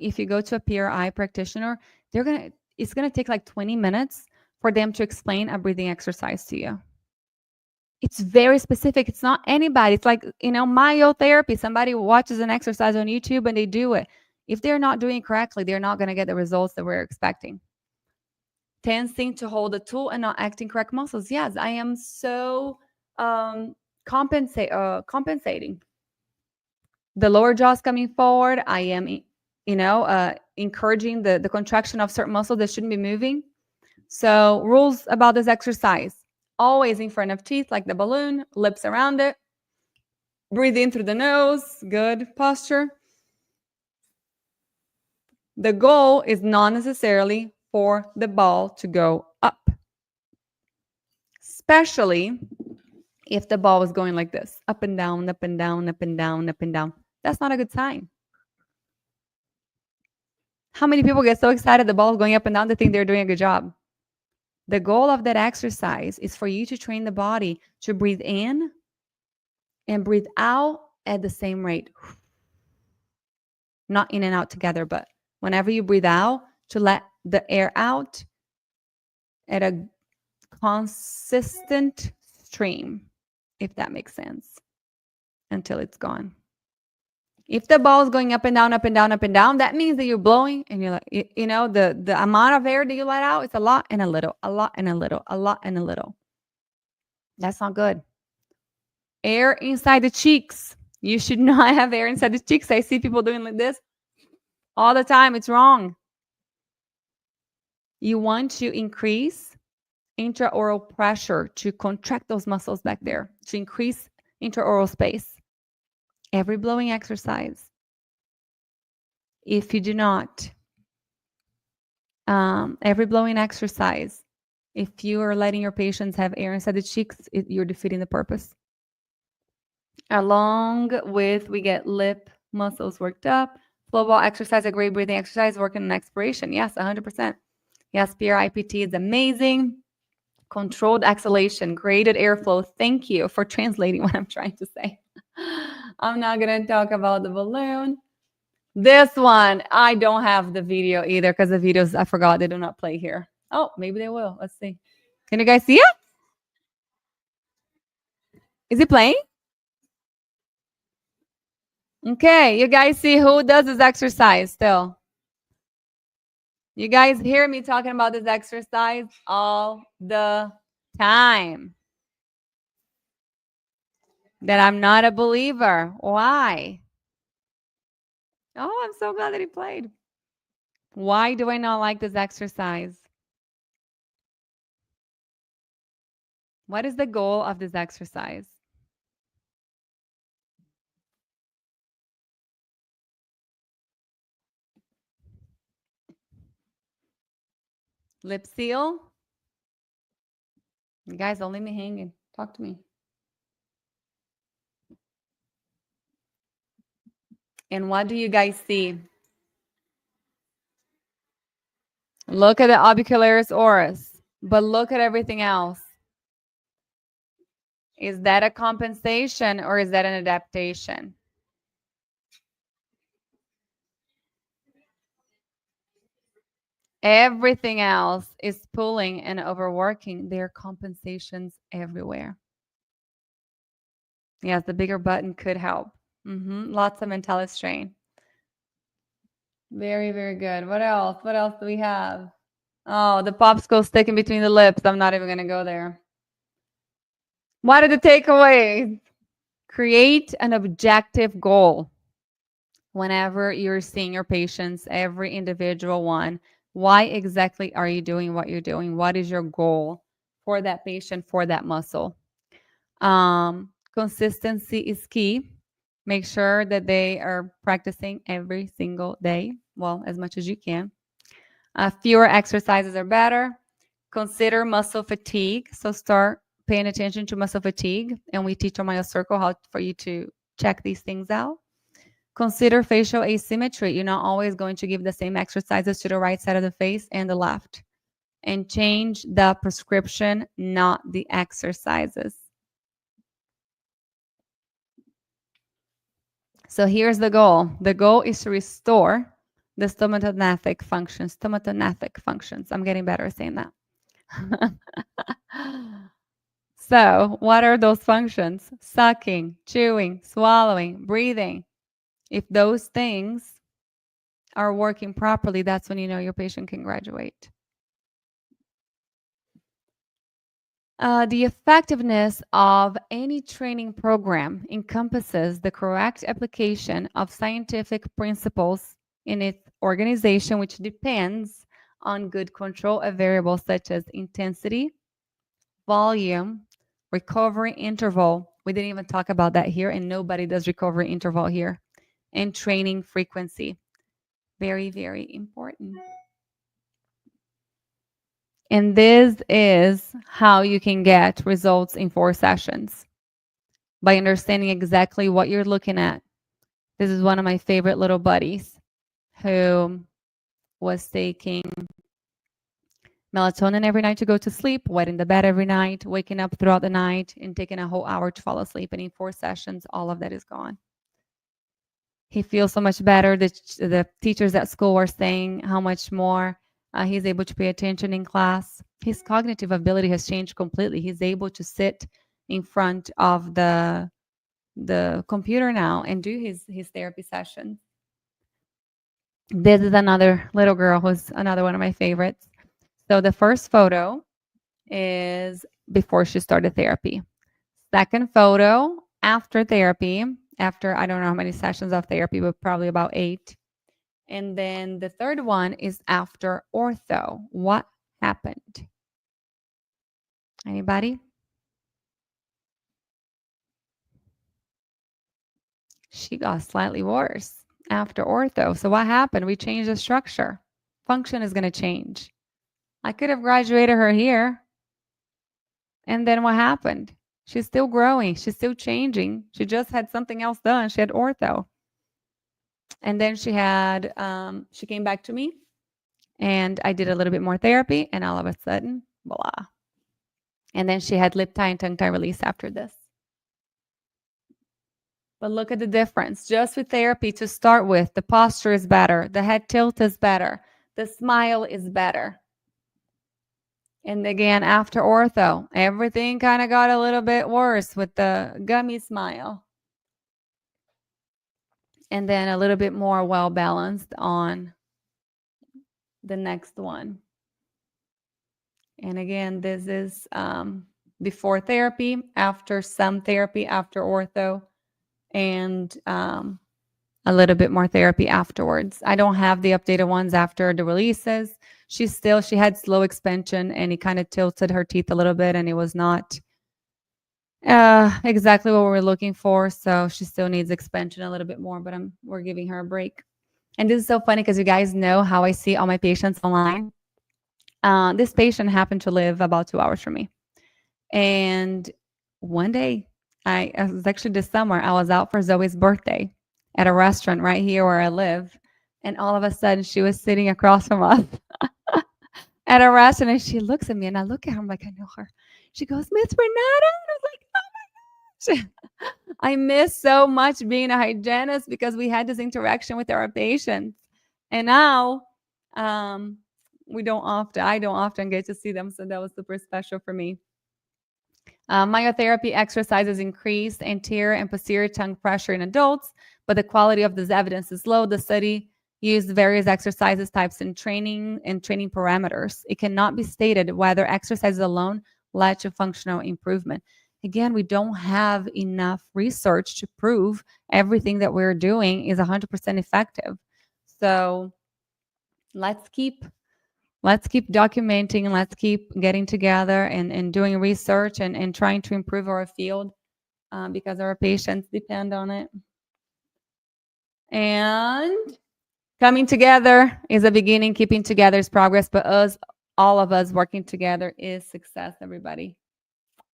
if you go to a PRI practitioner, it's gonna take like 20 minutes for them to explain a breathing exercise to you. It's very specific. It's not anybody. It's like, myotherapy. Somebody watches an exercise on YouTube and they do it. If they're not doing it correctly, they're not going to get the results that we're expecting. Tensing to hold the tool and not acting correct muscles. Yes, I am so compensating. The lower jaw's coming forward. I am, encouraging the contraction of certain muscles that shouldn't be moving. So rules about this exercise. Always in front of teeth like the balloon, lips around it. Breathe in through the nose. Good posture. The goal is not necessarily for the ball to go up, especially if the ball is going like this, up and down, up and down, up and down, up and down. That's not a good sign. How many people get so excited the ball is going up and down they think they're doing a good job? The goal of that exercise is for you to train the body to breathe in and breathe out at the same rate. Not in and out together, but whenever you breathe out, to let the air out at a consistent stream, if that makes sense, until it's gone. If the ball is going up and down, up and down, up and down, that means that you're blowing and you're like, the amount of air that you let out, it's a lot and a little, a lot and a little, a lot and a little. That's not good. Air inside the cheeks. You should not have air inside the cheeks. I see people doing like this all the time. It's wrong. You want to increase intraoral pressure to contract those muscles back there, to increase intraoral space. Every blowing exercise. If you do not, every blowing exercise, if you are letting your patients have air inside the cheeks, you're defeating the purpose. Along with, we get lip muscles worked up. Flow ball exercise, a great breathing exercise, working on expiration. Yes, 100%. Yes, PRIPT is amazing. Controlled exhalation, graded airflow. Thank you for translating what I'm trying to say. I'm not going to talk about the balloon. This one, I don't have the video either because the videos, I forgot, they do not play here. Oh, maybe they will. Let's see. Can you guys see it? Is it playing? Okay, you guys see who does this exercise still? You guys hear me talking about this exercise all the time. That I'm not a believer. Why? Oh, I'm so glad that he played. Why do I not like this exercise? What is the goal of this exercise? Lip seal? You guys, don't leave me hanging. Talk to me. And what do you guys see? Look at the orbicularis oris. But look at everything else. Is that a compensation or is that an adaptation? Everything else is pulling and overworking. There are compensations everywhere. Yes, the bigger button could help. Lots of mental strain. Very, very good. What else? What else do we have? Oh, the popsicle sticking between the lips. I'm not even going to go there. What are the takeaways? Create an objective goal. Whenever you're seeing your patients, every individual one, why exactly are you doing what you're doing? What is your goal for that patient, for that muscle? Consistency is key. Make sure that they are practicing every single day, well, as much as you can. Fewer exercises are better. Consider muscle fatigue. So start paying attention to muscle fatigue. And we teach on MyoCircle how for you to check these things out. Consider facial asymmetry. You're not always going to give the same exercises to the right side of the face and the left. And change the prescription, not the exercises. So here's the goal. The goal is to restore the stomatognathous functions. Stomatognathous functions. I'm getting better at saying that. So what are those functions? Sucking, chewing, swallowing, breathing. If those things are working properly, that's when you know your patient can graduate. The effectiveness of any training program encompasses the correct application of scientific principles in its organization, which depends on good control of variables such as intensity, volume, recovery interval. We didn't even talk about that here, and nobody does recovery interval here. And training frequency. Very, very important. And this is how you can get results in 4 sessions, by understanding exactly what you're looking at. This is one of my favorite little buddies who was taking melatonin every night to go to sleep, wetting the bed every night, waking up throughout the night, and taking a whole hour to fall asleep. And in 4 sessions, all of that is gone. He feels so much better. The teachers at school were saying how much more he's able to pay attention in class. His cognitive ability has changed completely. He's able to sit in front of the computer now and do his therapy sessions. This is another little girl who's another one of my favorites. So the first photo is before she started therapy. Second photo after therapy, after I don't know how many sessions of therapy, but probably about 8. And then the third one is after ortho. What happened? Anybody? She got slightly worse after ortho. So what happened? We changed the structure. Function is going to change. I could have graduated her here. And then what happened? She's still growing. She's still changing. She just had something else done. She had ortho. And then she had, she came back to me and I did a little bit more therapy and all of a sudden, voila. And then she had lip tie and tongue tie release after this. But look at the difference. Just with therapy to start with, the posture is better. The head tilt is better. The smile is better. And again, after ortho, everything kind of got a little bit worse with the gummy smile. And then a little bit more well-balanced on the next one. And again, this is before therapy, after some therapy, after ortho, and a little bit more therapy afterwards. I don't have the updated ones after the releases. She had slow expansion and it kind of tilted her teeth a little bit and it was not exactly what we were looking for. So she still needs expansion a little bit more, but we're giving her a break. And this is so funny because you guys know how I see all my patients online. This patient happened to live about 2 hours from me. And one day, it was actually this summer, I was out for Zoe's birthday at a restaurant right here where I live. And all of a sudden, she was sitting across from us. at a restaurant, and she looks at me, and I look at her. I'm like, I know her. She goes, Miss Renata. And I was like, oh my gosh. I miss so much being a hygienist because we had this interaction with our patients. And now I don't often get to see them. So that was super special for me. Myotherapy exercises increased anterior and posterior tongue pressure in adults, but the quality of this evidence is low. The study used various exercises types and training parameters. It cannot be stated whether exercises alone led to functional improvement. Again, we don't have enough research to prove everything that we're doing is 100% effective. So let's keep documenting, let's keep getting together and doing research and trying to improve our field because our patients depend on it. And coming together is a beginning, keeping together is progress, but all of us working together is success, everybody.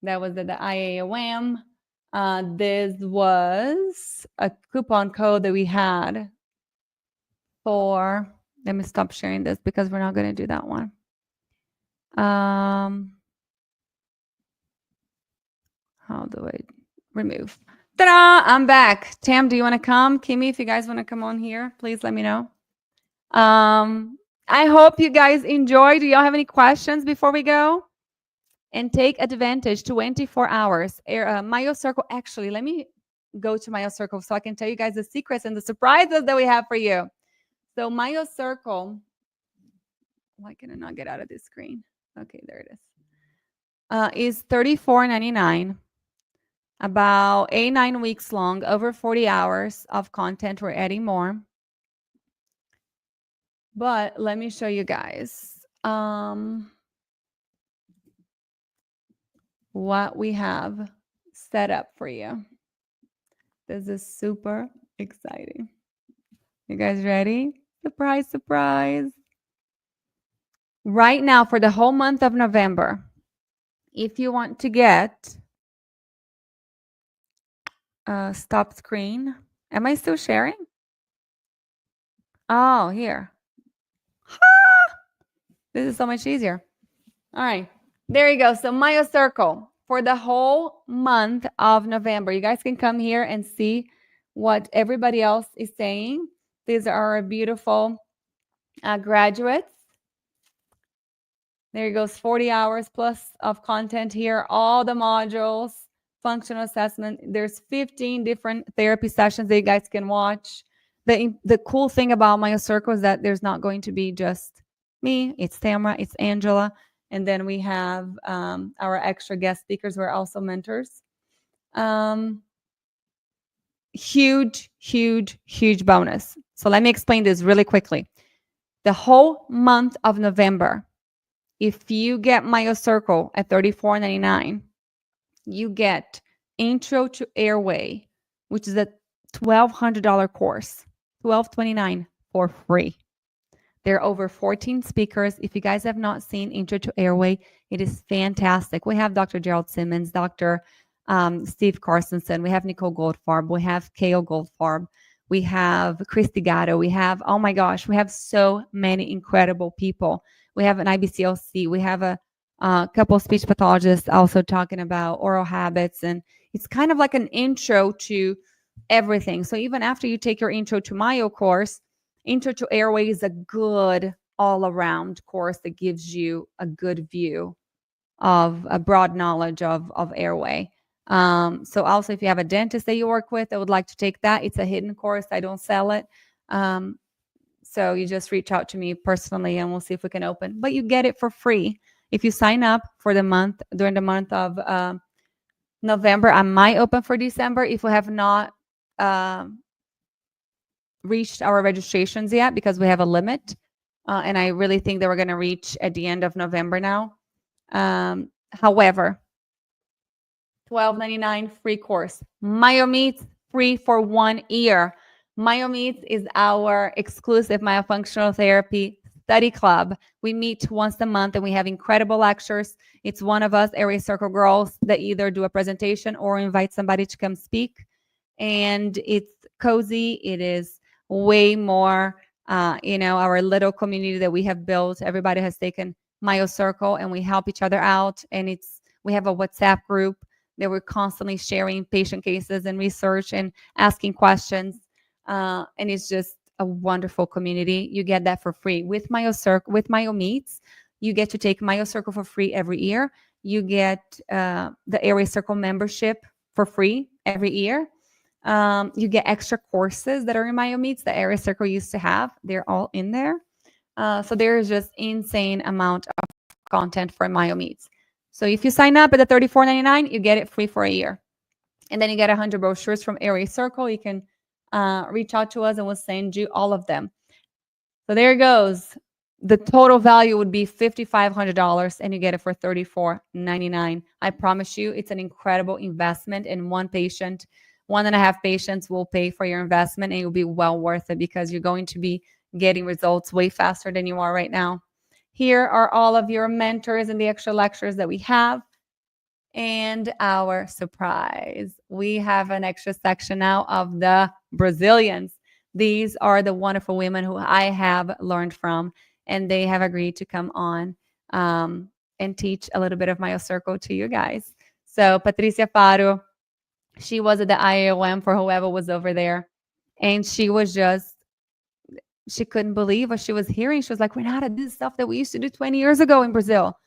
That was the IAOM. This was a coupon code that we had for, let me stop sharing this because we're not going to do that one. How do I remove? Ta-da! I'm back. Tam, do you want to come? Kimmy, if you guys want to come on here, please let me know. I hope you guys enjoy. Do y'all have any questions before we go? And take advantage, 24 hours. MyoCircle, actually, let me go to MyoCircle so I can tell you guys the secrets and the surprises that we have for you. So MyoCircle, why can I not get out of this screen? Okay, there it is $34.99. About 8-9 weeks long, over 40 hours of content. We're adding more. But let me show you guys what we have set up for you. This is super exciting. You guys ready? Surprise, surprise. Right now, for the whole month of November, if you want to get stop screen. Am I still sharing? Oh, here. This is so much easier. All right. There you go. So MyoCircle for the whole month of November. You guys can come here and see what everybody else is saying. These are our beautiful graduates. There goes 40 hours plus of content here. All the modules, functional assessment. There's 15 different therapy sessions that you guys can watch. The cool thing about MyoCircle is that there's not going to be just me. It's Tamara, it's Angela. And then we have our extra guest speakers who are also mentors. Huge, huge, huge bonus. So let me explain this really quickly. The whole month of November, if you get MyoCircle at $34.99, you get Intro to Airway, which is a $1,200 course, $1,229 for free. There are over 14 speakers. If you guys have not seen Intro to Airway, it is fantastic. We have Dr. Gerald Simmons, Dr. Steve Carstensen. We have Nicole Goldfarb. We have Kale Goldfarb. We have Christy Gatto. We have, oh my gosh, we have so many incredible people. We have an IBCLC. We have a couple of speech pathologists also talking about oral habits. And it's kind of like an intro to everything. So even after you take your Intro to Myo course, Intro to Airway is a good all-around course that gives you a good view of a broad knowledge of airway. So also if you have a dentist that you work with that would like to take that, it's a hidden course. I don't sell it. So you just reach out to me personally and we'll see if we can open. But you get it for free if you sign up for the month, during the month of November. I might open for December if we have not reached our registrations yet because we have a limit. And I really think that we're going to reach at the end of November now. However, $12.99 free course. MyoMeets free for 1 year. MyoMeets is our exclusive myofunctional therapy study club. We meet once a month and we have incredible lectures. It's one of us, Area Circle Girls, that either do a presentation or invite somebody to come speak. And it's cozy. It is way more, our little community that we have built. Everybody has taken Myo Circle, and we help each other out. And we have a WhatsApp group that we're constantly sharing patient cases and research and asking questions. And it's just a wonderful community. You get that for free with Myo Circle, with Myo Meets. You get to take Myo Circle for free every year. You get the Airway Circle membership for free every year. You get extra courses that are in Myo Meets that Airway Circle used to have. They're all in there. So there is just insane amount of content for Myo Meets. So if you sign up at the $34.99, you get it free for a year. And then you get 100 brochures from Airway Circle. You can reach out to us and we'll send you all of them. So there it goes. The total value would be $5,500 and you get it for $34.99. I promise you, it's an incredible investment, and one patient, 1.5 patients will pay for your investment, and it will be well worth it because you're going to be getting results way faster than you are right now. Here are all of your mentors and the extra lectures that we have. And our surprise, we have an extra section now of the Brazilians. These are the wonderful women who I have learned from, and they have agreed to come on and teach a little bit of Myo Circle to you guys. So Patricia Faro, she was at the IOM for whoever was over there, and she couldn't believe what she was hearing. She was like, Renata, this is stuff that we used to do 20 years ago in Brazil.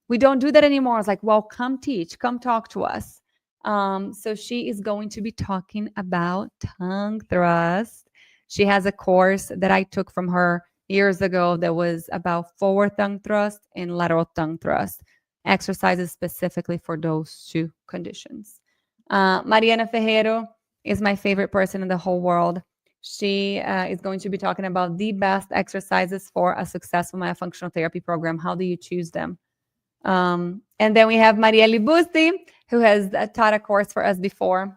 We don't do that anymore. I was like, well, come teach, come talk to us. So she is going to be talking about tongue thrust. She has a course that I took from her years ago that was about forward tongue thrust and lateral tongue thrust, exercises specifically for those two conditions. Mariana Ferreiro is my favorite person in the whole world. She is going to be talking about the best exercises for a successful myofunctional therapy program. How do you choose them? And then we have Marielle Busti, who has taught a course for us before.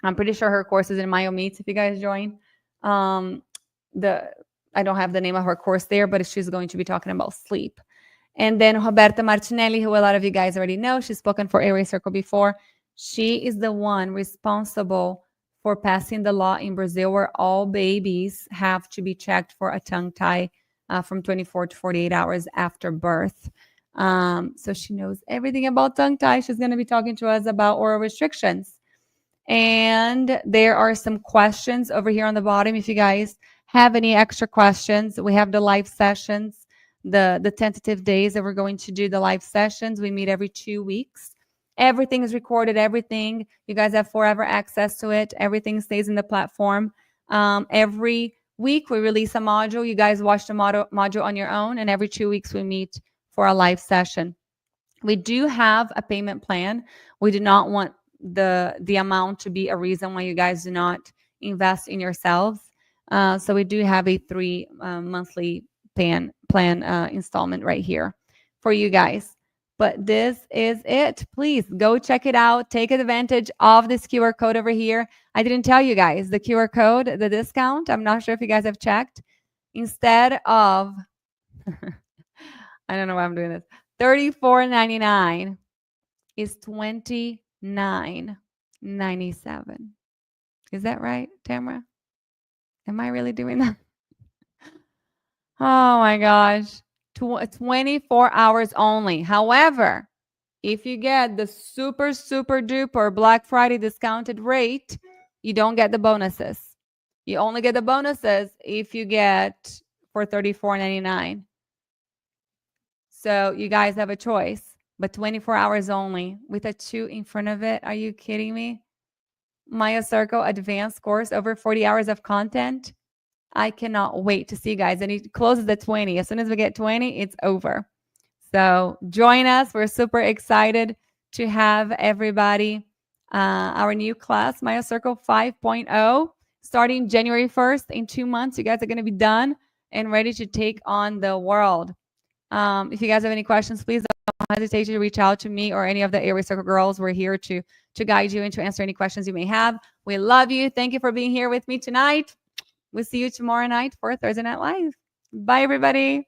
I'm pretty sure her course is in Myo Meets if you guys join. I don't have the name of her course there, but she's going to be talking about sleep. And then Roberta Martinelli, who a lot of you guys already know, she's spoken for Airway Circle before. She is the one responsible for passing the law in Brazil where all babies have to be checked for a tongue tie from 24 to 48 hours after birth. So she knows everything about tongue tie. She's going to be talking to us about oral restrictions. And there are some questions over here on the bottom. If you guys have any extra questions, we have the live sessions, the tentative days that we're going to do the live sessions. We meet every 2 weeks. Everything is recorded, everything. You guys have forever access to it. Everything stays in the platform. Every week we release a module. You guys watch the module on your own, and every 2 weeks we meet for a live session. We do have a payment plan. We do not want the amount to be a reason why you guys do not invest in yourselves. So we do have a 3 monthly plan installment right here for you guys. But this is it. Please go check it out. Take advantage of this QR code over here. I didn't tell you guys the QR code, the discount. I'm not sure if you guys have checked. Instead of, I don't know why I'm doing this, $34.99 is $29.97. Is that right, Tamara? Am I really doing that? Oh my gosh. 24 hours only. However, if you get the super duper Black Friday discounted rate, you don't get the bonuses. You only get the bonuses if you get for $34.99. So you guys have a choice, but 24 hours only with a 2 in front of it. Are you kidding me? Myo Circle advanced course, over 40 hours of content. I cannot wait to see you guys. And it closes at 20. As soon as we get 20, it's over. So join us. We're super excited to have everybody. Our new class, Myo Circle 5.0, starting January 1st. In 2 months, you guys are going to be done and ready to take on the world. If you guys have any questions, please don't hesitate to reach out to me or any of the Airway Circle girls. We're here to guide you and to answer any questions you may have. We love you. Thank you for being here with me tonight. We'll see you tomorrow night for Thursday Night Live. Bye, everybody.